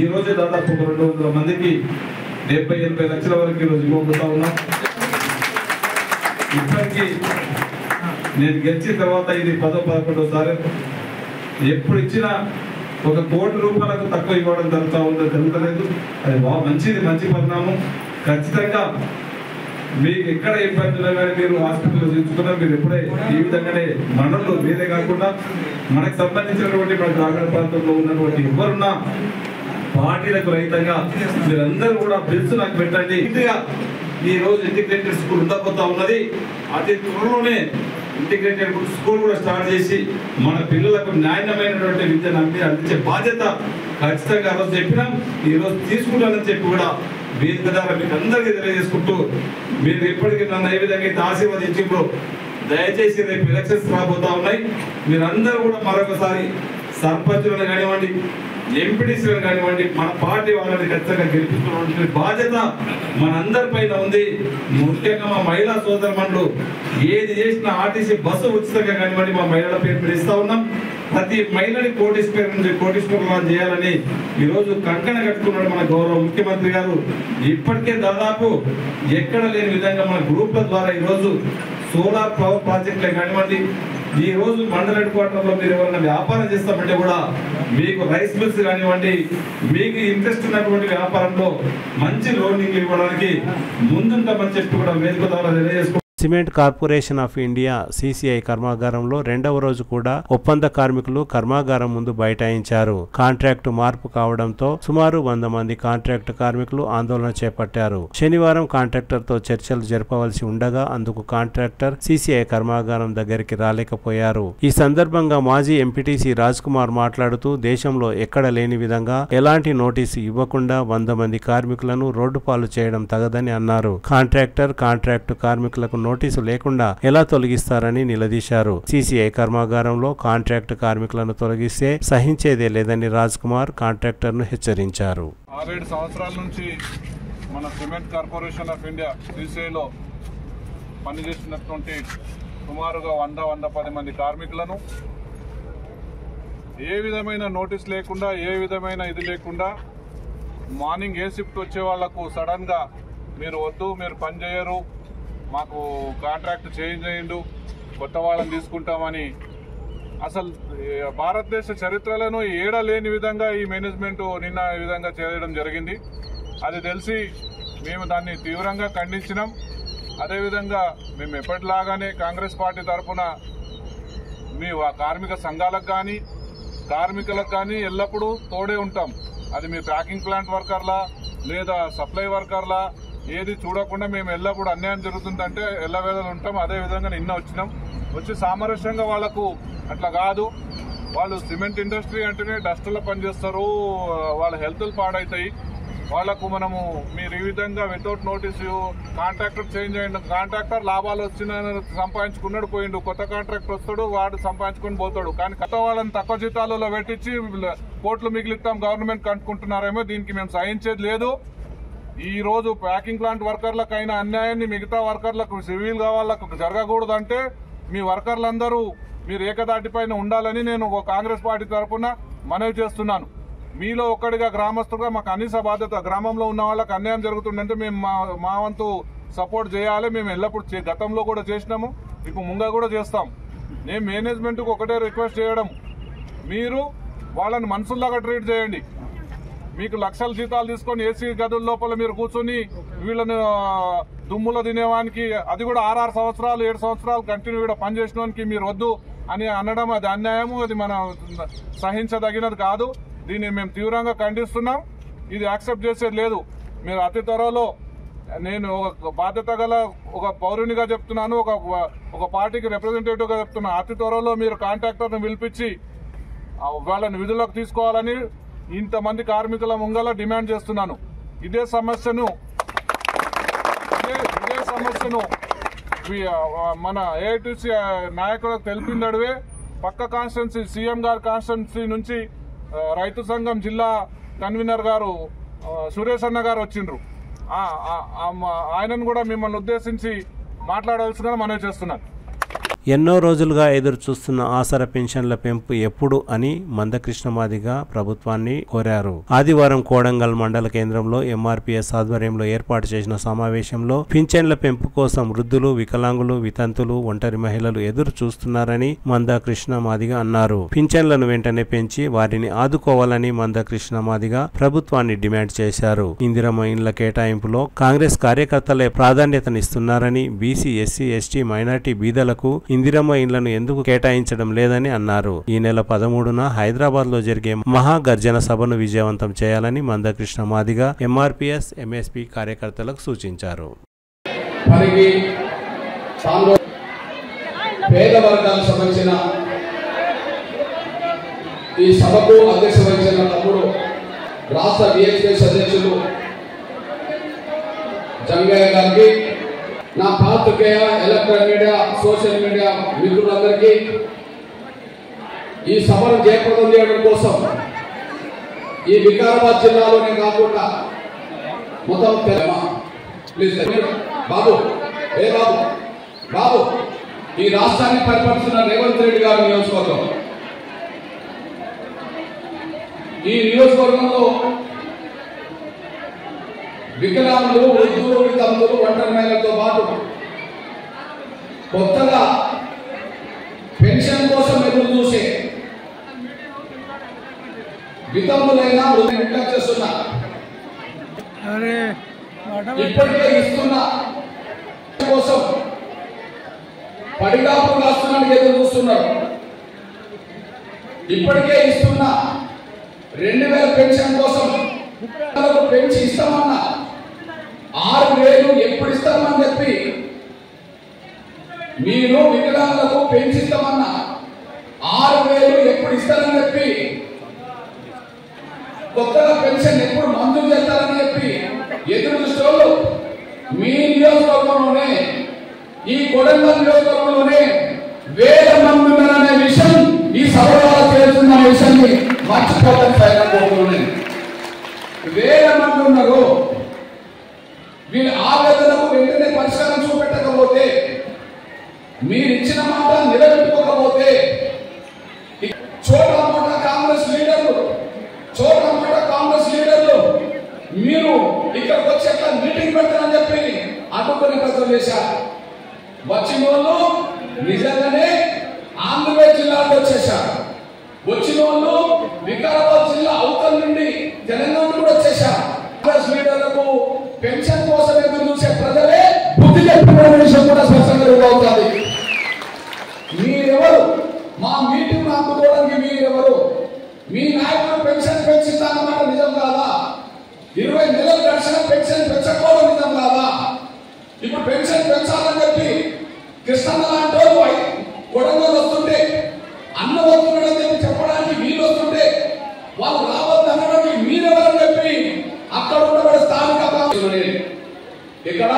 ఈరోజే దాదాపు 200 మందికి 70-80 లక్షల వరకు ఈరోజు ఇవ్వబోతా ఉన్నాం. ఇప్పటికీ నేను గెలిచిన తర్వాత ఇది 10-11వ సారి ఎప్పుడు ఇచ్చినా 1 కోటి రూపాయలకు తక్కువ ఇవ్వడం జరుగుతలేదు. అది మంచి పరిణామం. ఖచ్చితంగా మీకు ఎక్కడ ఇబ్బందులు కానీ మీరు హాస్పిటల్లో చూసుకున్నా మీరు ఎప్పుడే ఈ విధంగానే మనలో వేరే కాకుండా మనకు సంబంధించినటువంటి మన గ్రామీణ ప్రాంతంలో ఉన్నటువంటి ఎవరున్నా పార్టీలకు రహితంగా మీరందరూ కూడా బిల్స్ నాకు పెట్టండి. ఈ రోజు ఇంటిగ్రేటెడ్ స్కూల్ ఉండబోతా ఉన్నది. అతి త్వరలోనే ఇంటిగ్రేటెడ్ స్కూల్ కూడా స్టార్ట్ చేసి మన పిల్లలకు నాణ్యమైనటువంటి విద్యను అందించే బాధ్యత ఖచ్చితంగా ఆ రోజు చెప్పినాం, ఈ రోజు తీసుకుంటానని చెప్పి కూడా వేదిక ద్వారా మీకు అందరికీ తెలియజేసుకుంటూ మీరు ఇప్పటికీ నన్ను ఏ విధంగా అయితే ఆశీర్వదించిందో దయచేసి రేపు ఎలక్షన్స్ రాబోతా ఉన్నాయి. మీరందరూ కూడా మరొకసారి సర్పంచులను కానివ్వండి, ఎంపీటీసీలను కానివ్వండి, మన పార్టీ వాళ్ళని ఖచ్చితంగా గెలిపించుకున్నటువంటి బాధ్యత మనందరిపైన ఉంది. ముఖ్యంగా మా మహిళా సోదరుమణులు ఏది చేసినా ఆర్టీసీ బస్సు ఉచితంగా కానివ్వండి మా మహిళల పేరు పిలుస్తా ఉన్నాం. ప్రతి మహిళని కోటీశ్వరులను చేయాలని ఈరోజు కంకణ కట్టుకున్నాడు మన గౌరవ ముఖ్యమంత్రి గారు. ఇప్పటికే దాదాపు ఎక్కడ లేని విధంగా మన గ్రూప్ల ద్వారా ఈరోజు సోలార్ పవర్ ప్రాజెక్టులే కానివ్వండి, ఈ రోజు మండల హెడ్ క్వార్టర్లో మీరు ఎవరైనా వ్యాపారం చేస్తామంటే కూడా మీకు రైస్ మిల్స్ కానివ్వండి, మీకు ఇంట్రెస్ట్ ఉన్నటువంటి వ్యాపారంలో మంచి లోనింగ్ ఇవ్వడానికి ముందుంటామని చెప్పి కూడా వేదిక ద్వారా తెలియజేసుకో. Cement corporation of India CCI కర్మాగారంలో 2వ రోజు కూడా ఒప్పంద కార్మికులు కర్మాగారం ముందు బైఠాయించారు. కాంట్రాక్టు మార్పు కావడంతో సుమారు 100 మంది కాంట్రాక్టు కార్మికులు ఆందోళన చేపట్టారు. శనివారం కాంట్రాక్టర్తో చర్చలు జరపవలసి ఉండగా అందుకు కాంట్రాక్టర్ సిసిఐ కర్మాగారం దగ్గరికి రాలేకపోయారు. ఈ సందర్భంగా మాజీ ఎంపీటీసీ రాజ్ కుమార్ మాట్లాడుతూ దేశంలో ఎక్కడ లేని విధంగా ఎలాంటి నోటీసు ఇవ్వకుండా 100 మంది కార్మికులను రోడ్డు పాలు చేయడం తగదని అన్నారు. కాంట్రాక్టు కార్మికులకు నోటీసు లేకుండా ఎలా తొలగిస్తారని నిలదీశారు. సిసిఐ కర్మాగారంలో కాంట్రాక్టు కార్మికులను తొలగిస్తే సహించేదే లేదని రాజ్ కుమార్ కాంట్రాక్టర్ను హెచ్చరించారు. 6-7 సంవత్సరాల నుంచి మన సిమెంట్ కార్పొరేషన్ ఆఫ్ ఇండియా సిసిఐలో పనిచేస్తున్నటువంటి సుమారుగా 100-110 మంది కార్మికులను ఏ విధమైన నోటీస్ లేకుండా, ఏ విధమైన ఇది లేకుండా మార్నింగ్ ఏ షిఫ్ట్ వచ్చే వాళ్లకు సడన్గా మీరు వద్దు, మీరు పని చేయరు, మాకు కాంట్రాక్ట్ చేంజ్ చేయండు, కొత్త వాళ్ళని తీసుకుంటామని అసలు భారతదేశ చరిత్రలను ఏడలేని విధంగా ఈ మేనేజ్మెంట్ నిన్న ఈ విధంగా చేయడం జరిగింది. అది తెలిసి మేము దాన్ని తీవ్రంగా ఖండించినాం. అదేవిధంగా మేము ఎప్పటిలాగానే కాంగ్రెస్ పార్టీ తరఫున మీ కార్మిక సంఘాలకు కానీ కార్మికులకు కానీ ఎల్లప్పుడూ తోడే ఉంటాం. అది మీ ప్యాకింగ్ ప్లాంట్ వర్కర్లా లేదా సప్లై వర్కర్లా ఏది చూడకుండా మేము ఎల్లప్పుడూ అన్యాయం జరుగుతుందంటే ఎల్లవేళలు ఉంటాం. అదేవిధంగా నిన్న వచ్చి సామరస్యంగా వాళ్లకు అట్లా కాదు, వాళ్ళు సిమెంట్ ఇండస్ట్రీ అంటేనే డస్ట్లో పనిచేస్తారు, వాళ్ళ హెల్త్లు పాడవుతాయి, వాళ్లకు మనము మీరు ఈ విధంగా వితౌట్ నోటీసు కాంట్రాక్టర్ చేంజ్ అయ్యిండు, కాంట్రాక్టర్ లాభాలు వచ్చిన సంపాదించుకున్నాడు పోయిండు, కొత్త కాంట్రాక్టర్ వస్తాడు వాడు సంపాదించుకొని పోతాడు. కానీ కొత్త వాళ్ళని తక్కువ జీతాలలో పెట్టించి కోట్లు మిగిలిస్తాం గవర్నమెంట్ కనుక్కుంటున్నారేమో, దీనికి మేము సహించేది లేదు. ఈ రోజు ప్యాకింగ్ ప్లాంట్ వర్కర్లకైనా అన్యాయాన్ని మిగతా వర్కర్లకు సివిల్ వాళ్ళకు జరగకూడదంటే మీ వర్కర్లందరూ మీరు ఏకదాటిపైన ఉండాలని నేను కాంగ్రెస్ పార్టీ తరఫున మనవి చేస్తున్నాను. మీలో ఒక్కడిగా గ్రామస్తులుగా మాకు కనీస బాధ్యత, గ్రామంలో ఉన్న వాళ్ళకి అన్యాయం జరుగుతుందంటే మేము మా వంతు సపోర్ట్ చేయాలి. మేము ఎల్లప్పుడు గతంలో కూడా చేసినాము, ఇప్పుడు ముంగా కూడా చేస్తాం. నేను మేనేజ్మెంట్కి ఒకటే రిక్వెస్ట్ చేయడం, మీరు వాళ్ళని మనుషుల్లాగా ట్రీట్ చేయండి. మీకు లక్షల జీతాలు తీసుకొని ఏసీ గదుల లోపల మీరు కూర్చొని వీళ్ళని దుమ్ములో తినేవానికి, అది కూడా 6 సంవత్సరాలు 7 సంవత్సరాలు కంటిన్యూ కూడా పనిచేసినవానికి మీరు వద్దు అని అనడం అది అన్యాయము, అది మనం సహించదగినది కాదు. దీన్ని మేము తీవ్రంగా ఖండిస్తున్నాం. ఇది యాక్సెప్ట్ చేసేది లేదు. మీరు అతి త్వరలో, నేను ఒక బాధ్యత గల ఒక పౌరునిగా చెప్తున్నాను, ఒక పార్టీకి రిప్రజెంటేటివ్గా చెప్తున్నా, అతి త్వరలో మీరు కాంట్రాక్టర్ని పిలిపించి వాళ్ళని విధులకు తీసుకోవాలని ఇంతమంది కార్మికుల ముంగల డిమాండ్ చేస్తున్నాను. ఇదే సమస్యను మన ఏఐటీసీ నాయకులకు తెలిపిందడివే పక్క కాన్స్టిట్యున్సీ సీఎం గారి కాన్స్టిట్యున్సీ నుంచి రైతు సంఘం జిల్లా కన్వీనర్ గారు సురేష్ అన్న గారు వచ్చిండ్రు. ఆయనను కూడా మిమ్మల్ని ఉద్దేశించి మాట్లాడవలసిందిగా మనవి చేస్తున్నాను. ఎన్నో రోజులుగా ఎదురు చూస్తున్న ఆసరా పెన్షన్ల పెంపు ఎప్పుడు అని మందకృష్ణ మాదిగ ప్రభుత్వాన్ని కోరారు. ఆదివారం కోడంగల్ మండల కేంద్రంలో ఎంఆర్పీఎస్ ఆధ్వర్యంలో ఏర్పాటు చేసిన సమావేశంలో పింఛన్ల పెంపు కోసం వృద్ధులు, వికలాంగులు, వితంతులు, ఒంటరి మహిళలు ఎదురు చూస్తున్నారని మందకృష్ణ మాదిగ అన్నారు. పింఛన్లను వెంటనే పెంచి వారిని ఆదుకోవాలని మందకృష్ణ మాదిగ ప్రభుత్వాన్ని డిమాండ్ చేశారు. ఇందిరమ్మ ఇండ్ల కేటాయింపులో కాంగ్రెస్ కార్యకర్తలే ప్రాధాన్యతనిస్తున్నారని, బీసీ, ఎస్సీ, ఎస్టీ, మైనార్టీ బీదలకు ఇందిరమ్మ ఇండ్లను ఎందుకు కేటాయించడం లేదని అన్నారు. ఈ నెల 13న హైదరాబాద్ లో జరిగే మహాగర్జన సభను విజయవంతం చేయాలని మందకృష్ణ మాదిగ ఎంఆర్పీఎస్, ఎంఎస్పీ కార్యకర్తలకు సూచించారు. పేద వర్గాలకు సంబంధించిన ఈ సభకు అధ్యక్ష వహించిన తమ్ముడు రాష్ట్ర విఎస్పీఎస్ అధ్యక్షులు జంగయ్య గారికి, నా పాత్రికేయ, ఎలక్ట్రానిక్ మీడియా, సోషల్ మీడియా మిత్రులందరికీ ఈ సభను జయప్రదం చేయడం కోసం ఈ వికారాబాద్ జిల్లాలోనే కాకుండా మొత్తం ప్లీజ్ బాబు బాబు ఈ రాష్ట్రాన్ని పరిపాలిస్తున్న రేవంత్ రెడ్డి గారి నియోజకవర్గం, ఈ నియోజకవర్గంలో వికలాంగులు, వృద్ధులు, వితంతులు, ఒంటరి మహిళలతో పాటు కొత్తగా పెన్షన్ కోసం ఎదురు చూసే వితంతులైనా వృద్ధులు చేస్తున్నా, ఇప్పటికే ఇస్తున్న కోసం పడిగాపు రాష్ట్రానికి ఎదురు చూస్తున్నారు. ఇప్పటికే ఇస్తున్న 2000 పెన్షన్ కోసం పెంచి ఇస్తామన్నా 6000 ఎప్పుడు ఇస్తామని చెప్పి మీరు వికలాంగులకు పెంచిస్తామన్నా 6000 ఎప్పుడు ఇస్తారని చెప్పి, కొత్తగా పెన్షన్ ఎప్పుడు మంజూరు చేస్తారని చెప్పి ఎదురు చూసేవాళ్ళు మీ నియోజకవర్గంలోనే, ఈ కొడంగల్ నియోజకవర్గంలోనే 1000 మంది ఉన్నారనే విషయం ఈ సభలో చేస్తున్న విషయాన్ని మర్చిపోతాను. 1000 మంది ఉన్నారు. వీళ్ళ ఆవేదనకు వెంటనే పరిష్కారం చూపెట్టకపోతే, మీరు ఇచ్చిన మాట నిలబెట్టుకోకపోతే, చోట మోట కాంగ్రెస్ లీడర్లు ప్రయత్నం చేశారు. వచ్చిన వాళ్ళు నిజంగానే ఆంధ్రప్రదేశ్ జిల్లాలో వచ్చేశారు. వచ్చిన వాళ్ళు వికారాబాద్ జిల్లా అవతల నుండి తెలంగాణ కూడా వచ్చేశారు. కాంగ్రెస్ లీడర్లకు పెన్షన్ కోసం ఎదురు చూసే ప్రజలే బుద్ధి చెప్పిన విషయం కూడా స్పష్టంగా అవుతుంది. మీరెవరు? మా మీటింగ్ అందుకోవడానికి మీరెవరు? మీ నాయకులు పెన్షన్ పెంచుతానమాట నిజం కాదా? 20 నెలలు గడిచిన పెన్షన్ పెంచకపోవడం నిజం కాదా? ఇప్పుడు పెన్షన్ పెంచాలని చెప్పి కృష్ణన్న లాంటి వాళ్ళు కొడంగల్ వస్తుంటే అన్న వస్తున్నాడని చెప్పి చెప్పడానికి వీళ్ళు వస్తుంటే వాళ్ళు రావద్దు అనడానికి మీరెవరని చెప్పి అక్కడ ఉండబడే స్థానిక ఇక్కడ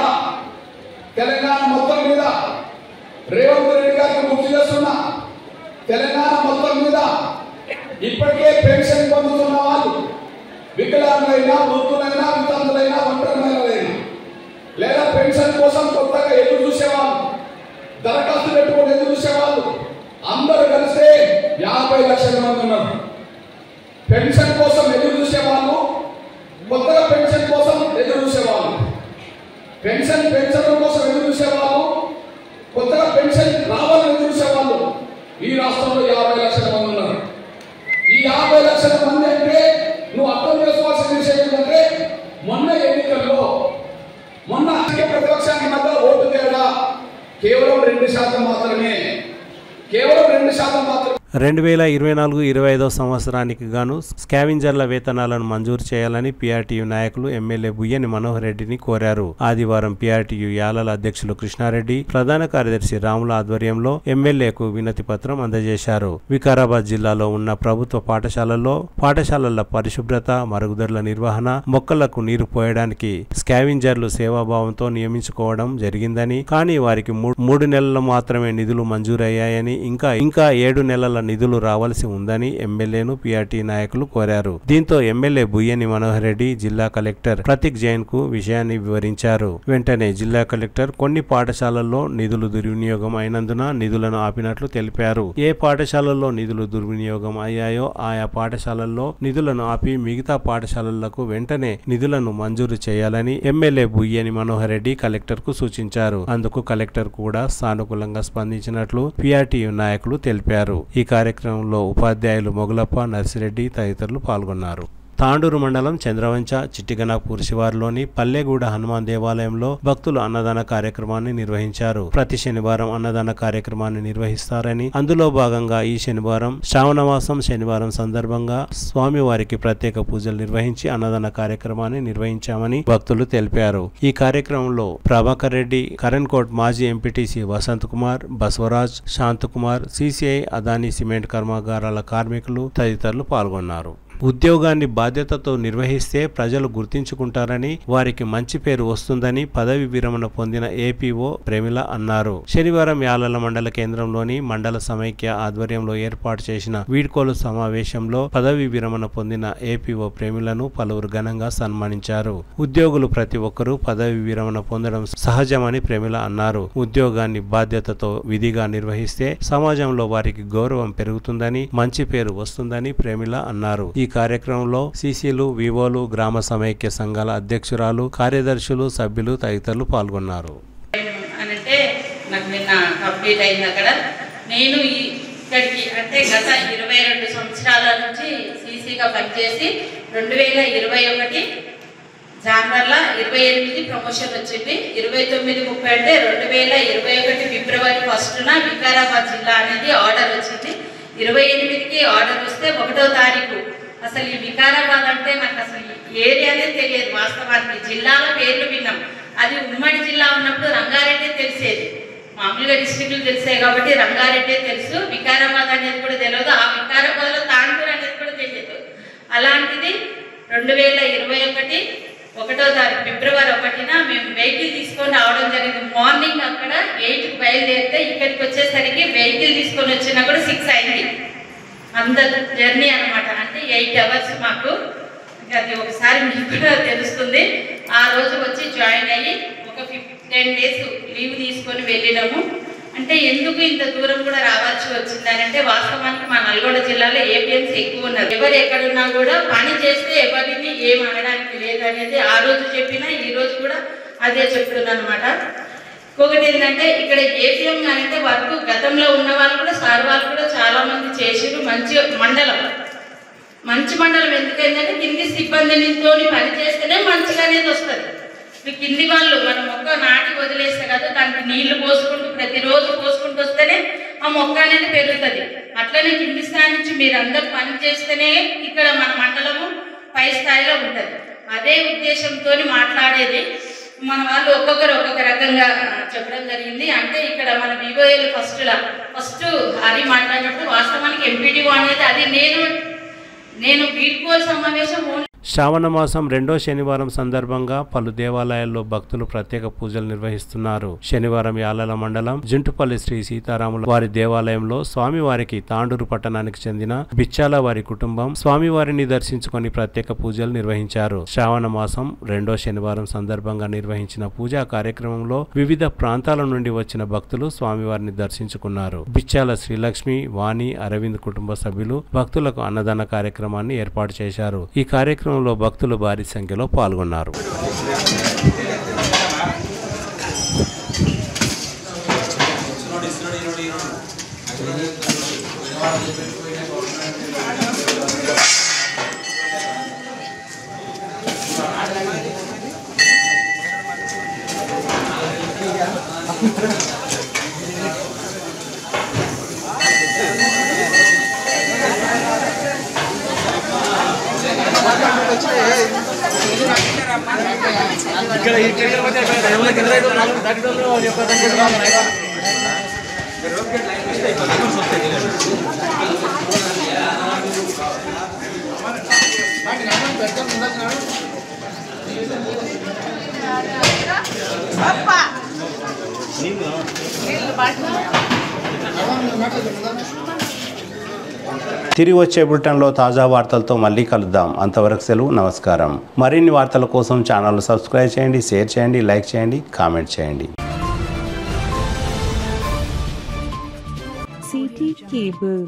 తెలంగాణ మొత్తం మీద రేవంత్ రెడ్డి గారికి గుర్తు చేస్తున్నా, తెలంగాణ మొత్తం మీద ఇప్పటికే పెన్షన్ పొందుతున్న వాళ్ళు వికలాంగులైనా, వృద్ధులైనా, వితంతులైనా, ఒంటరి మహిళలైనా లేదా పెన్షన్ కోసం కొత్తగా ఎదురు చూసేవాళ్ళు, దరఖాస్తు పెట్టుకొని ఎదురు చూసేవాళ్ళు అందరూ కలిస్తే 50 లక్షల మంది ఉన్నారు. పెన్షన్ కోసం ఎదురు చూసేవాళ్ళు, కొత్తగా పెన్షన్ కోసం ఎదురు చూసేవాళ్ళు, పెన్షన్ పెంచడం కోసం ఎదురు చూసేవాళ్ళు, కొత్తగా పెన్షన్ రావాలని ఎదురు చూసేవాళ్ళు ఈ రాష్ట్రంలో 50 లక్షల మంది ఉన్నారు. ఈ 50 లక్షల మంది అంటే నువ్వు అర్థం చేసుకోవాల్సిన విషయం ఏంటంటే మొన్న ఎన్నికల్లో ప్రతిపక్షానికి మధ్య ఓటు తేడా కేవలం 2% మాత్రమే. 2024-25 సంవత్సరానికి గాను స్కావెంజర్ల వేతనాలను మంజూరు చేయాలని పీఆర్టీయూ నాయకులు ఎమ్మెల్యే బుయ్యని మనోహర్ రెడ్డిని కోరారు. ఆదివారం పీఆర్టీయూ యాలల అధ్యక్షులు కృష్ణారెడ్డి, ప్రధాన కార్యదర్శి రాముల ఆధ్వర్యంలో ఎమ్మెల్యేకు వినతి పత్రం అందజేశారు. వికారాబాద్ జిల్లాలో ఉన్న ప్రభుత్వ పాఠశాలల పరిశుభ్రత, మరుగుదొడ్ల నిర్వహణ, మొక్కలకు నీరు పోయడానికి స్కావెంజర్లు సేవాభావంతో నియమించుకోవడం జరిగిందని, కానీ వారికి 3 నెలలు మాత్రమే నిధులు మంజూరయ్యాయని, ఇంకా 7 నెలల నిధులు రావాల్సి ఉందని ఎమ్మెల్యేను పీఆర్టీ నాయకులు కోరారు. దీంతో ఎమ్మెల్యే బుయ్యని మనోహర్ రెడ్డి జిల్లా కలెక్టర్ ప్రతీక్ జైన్ కు విషయాన్ని వివరించారు. వెంటనే జిల్లా కలెక్టర్ కొన్ని పాఠశాలల్లో నిధులు దుర్వినియోగం అయినందున నిధులను ఆపినట్లు తెలిపారు. ఏ పాఠశాలల్లో నిధులు దుర్వినియోగం అయ్యాయో ఆయా పాఠశాలల్లో నిధులను ఆపి మిగతా పాఠశాలలకు వెంటనే నిధులను మంజూరు చేయాలని ఎమ్మెల్యే బుయ్యని మనోహర్ రెడ్డి కలెక్టర్ కు సూచించారు. అందుకు కలెక్టర్ కూడా సానుకూలంగా స్పందించినట్లు పీఆర్టీయూ నాయకులు తెలిపారు. ఈ కార్యక్రమంలో ఉపాధ్యాయులు మొగలప్ప, నర్సిరెడ్డి తదితరులు పాల్గొన్నారు. తాండూరు మండలం చంద్రవంచ చిట్టిగనాపూర్ శివారులోని పల్లెగూడ హనుమాన్ దేవాలయంలో భక్తులు అన్నదాన కార్యక్రమాన్ని నిర్వహించారు. ప్రతి శనివారం అన్నదాన కార్యక్రమాన్ని నిర్వహిస్తారని, అందులో భాగంగా ఈ శనివారం శ్రావణమాసం శనివారం సందర్భంగా స్వామివారికి ప్రత్యేక పూజలు నిర్వహించి అన్నదాన కార్యక్రమాన్ని నిర్వహించామని భక్తులు తెలిపారు. ఈ కార్యక్రమంలో ప్రభాకర్ రెడ్డి, కరణ్కోట్ మాజీ MPTC Vasanth Kumar, Basavaraj, Shanthakumar, CCI Adani cement కర్మాగారాల కార్మికులు తదితరులు పాల్గొన్నారు. ఉద్యోగాన్ని బాధ్యతతో నిర్వహిస్తే ప్రజలు గుర్తించుకుంటారని, వారికి మంచి పేరు వస్తుందని పదవి విరమణ పొందిన ఏపీఓ ప్రేమిల అన్నారు. శనివారం యాలల మండల కేంద్రంలోని మండల సమైక్య ఆధ్వర్యంలో ఏర్పాటు చేసిన వీడ్కోలు సమావేశంలో పదవి విరమణ పొందిన ఏపీఓ ప్రేమిలను పలువురు ఘనంగా సన్మానించారు. ఉద్యోగులు ప్రతి ఒక్కరూ పదవి విరమణ పొందడం సహజమని ప్రేమిల అన్నారు. ఉద్యోగాన్ని బాధ్యతతో విధిగా నిర్వహిస్తే సమాజంలో వారికి గౌరవం పెరుగుతుందని, మంచి పేరు వస్తుందని ప్రేమిల అన్నారు. ఈ కార్యక్రమంలో సిసిలు, వివోలు, గ్రామ సమైక్య సంఘాల అధ్యక్షురాలు, కార్యదర్శులు, సభ్యులు తదితరులు పాల్గొన్నారు. అంటే నాకు నిన్న కంప్లీట్ అయింది. అక్కడ నేను ఇక్కడికి అంటే గత 22 సంవత్సరాల నుంచి సిసిగా పనిచేసి 2021 జనవరిలో 28 ప్రమోషన్ వచ్చింది. 29-30 అంటే 2021 ఫిబ్రవరి 1న వికారాబాద్ జిల్లా అనేది ఆర్డర్ వచ్చింది. 28కి ఆర్డర్ వస్తే 1వ తారీఖు అసలు ఈ వికారాబాద్ అంటే నాకు అసలు ఏరియానే తెలియదు. వాస్తవానికి జిల్లాల పేర్లు విన్నాం. అది ఉమ్మడి జిల్లా ఉన్నప్పుడు రంగారెడ్డి తెలిసేది, మామూలుగా డిస్ట్రిక్ట్లు తెలిసాయి కాబట్టి రంగారెడ్డి తెలుసు, వికారాబాద్ అనేది కూడా తెలియదు. ఆ వికారాబాద్లో తాండూరు అనేది కూడా తెలియదు. అలాంటిది 2021 1వ తారీఖు ఫిబ్రవరి 1న మేము వెహికల్ తీసుకొని రావడం జరిగింది. మార్నింగ్ అక్కడ 8కి బయలుదేరితే ఇక్కడికి వచ్చేసరికి వెహికల్ తీసుకొని వచ్చినా కూడా 6 అయింది. అంత జర్నీ అనమాట. అంటే 8 అవర్స్ మాకు. అది ఒకసారి మీకు కూడా తెలుస్తుంది. ఆ రోజు వచ్చి జాయిన్ అయ్యి ఒక 10 డేస్ లీవ్ తీసుకొని వెళ్ళినాము. అంటే ఎందుకు ఇంత దూరం కూడా రావాల్సి వచ్చిందని అంటే వాస్తవానికి మా నల్గొండ జిల్లాలో ఏపీఎంసీ ఎక్కువ ఉన్నారు. ఎవరు ఎక్కడున్నా కూడా పని చేస్తే ఎవరిని ఏం అనడానికి లేదనేది ఆ రోజు చెప్పినా ఈ రోజు కూడా అదే చెప్తున్నాను అనమాట. ఇంకొకటి ఏంటంటే ఇక్కడ ఏపీఎం అంటే వర్క్ గతంలో ఉన్న వాళ్ళు కూడా సార్ వాళ్ళు కూడా చాలా మంది చేసారు. మంచి మండలం ఎందుకంటే కింది సిబ్బందితో పని చేస్తేనే మంచిగా అనేది వస్తుంది. కింది వాళ్ళు మనం మొక్క నాటి వదిలేస్తే కదా దానికి నీళ్లు పోసుకుంటూ ప్రతిరోజు పోసుకుంటూ వస్తేనే ఆ మొక్క అనేది పెరుగుతుంది. అట్లనే కింది స్థాయి నుంచి మీరందరూ పని చేస్తేనే ఇక్కడ మన మండలము పై స్థాయిలో ఉంటుంది. అదే ఉద్దేశంతో మాట్లాడేది. మన వాళ్ళు ఒక్కొక్కరు ఒక్కొక్క రకంగా చెప్పడం జరిగింది. అంటే ఇక్కడ మన వివోఏలు ఫస్ట్ హరి మాట్లాడినప్పుడు వాస్తవానికి ఎంపీడీఓ అనేది అది నేను వీడ్కోలు సమావేశం శ్రావణ మాసం 2వ శనివారం సందర్భంగా పలు దేవాలయాల్లో భక్తులు ప్రత్యేక పూజలు నిర్వహిస్తున్నారు. శనివారం యాలల మండలం జుంటుపల్లి శ్రీ సీతారాముల వారి దేవాలయంలో స్వామివారికి తాండూరు పట్టణానికి చెందిన బిచ్చాల వారి కుటుంబం స్వామివారిని దర్శించుకొని ప్రత్యేక పూజలు నిర్వహించారు. శ్రావణ మాసం 2వ శనివారం సందర్భంగా నిర్వహించిన పూజా కార్యక్రమంలో వివిధ ప్రాంతాల నుండి వచ్చిన భక్తులు స్వామివారిని దర్శించుకున్నారు. బిచ్చాల శ్రీలక్ష్మి, వాణి, అరవింద్ కుటుంబ సభ్యులు భక్తులకు అన్నదాన కార్యక్రమాన్ని ఏర్పాటు చేశారు. ఈ కార్యక్రమంలో భక్తులు భారీ సంఖ్యలో పాల్గొన్నారు. తిరిగి వచ్చే బులెటిన్లో తాజా వార్తలతో మళ్ళీ కలుద్దాం. అంతవరకు సెలవు, నమస్కారం. మరిన్ని వార్తల కోసం ఛానల్ సబ్స్క్రైబ్ చేయండి, షేర్ చేయండి, లైక్ చేయండి, కామెంట్ చేయండి. CT Cable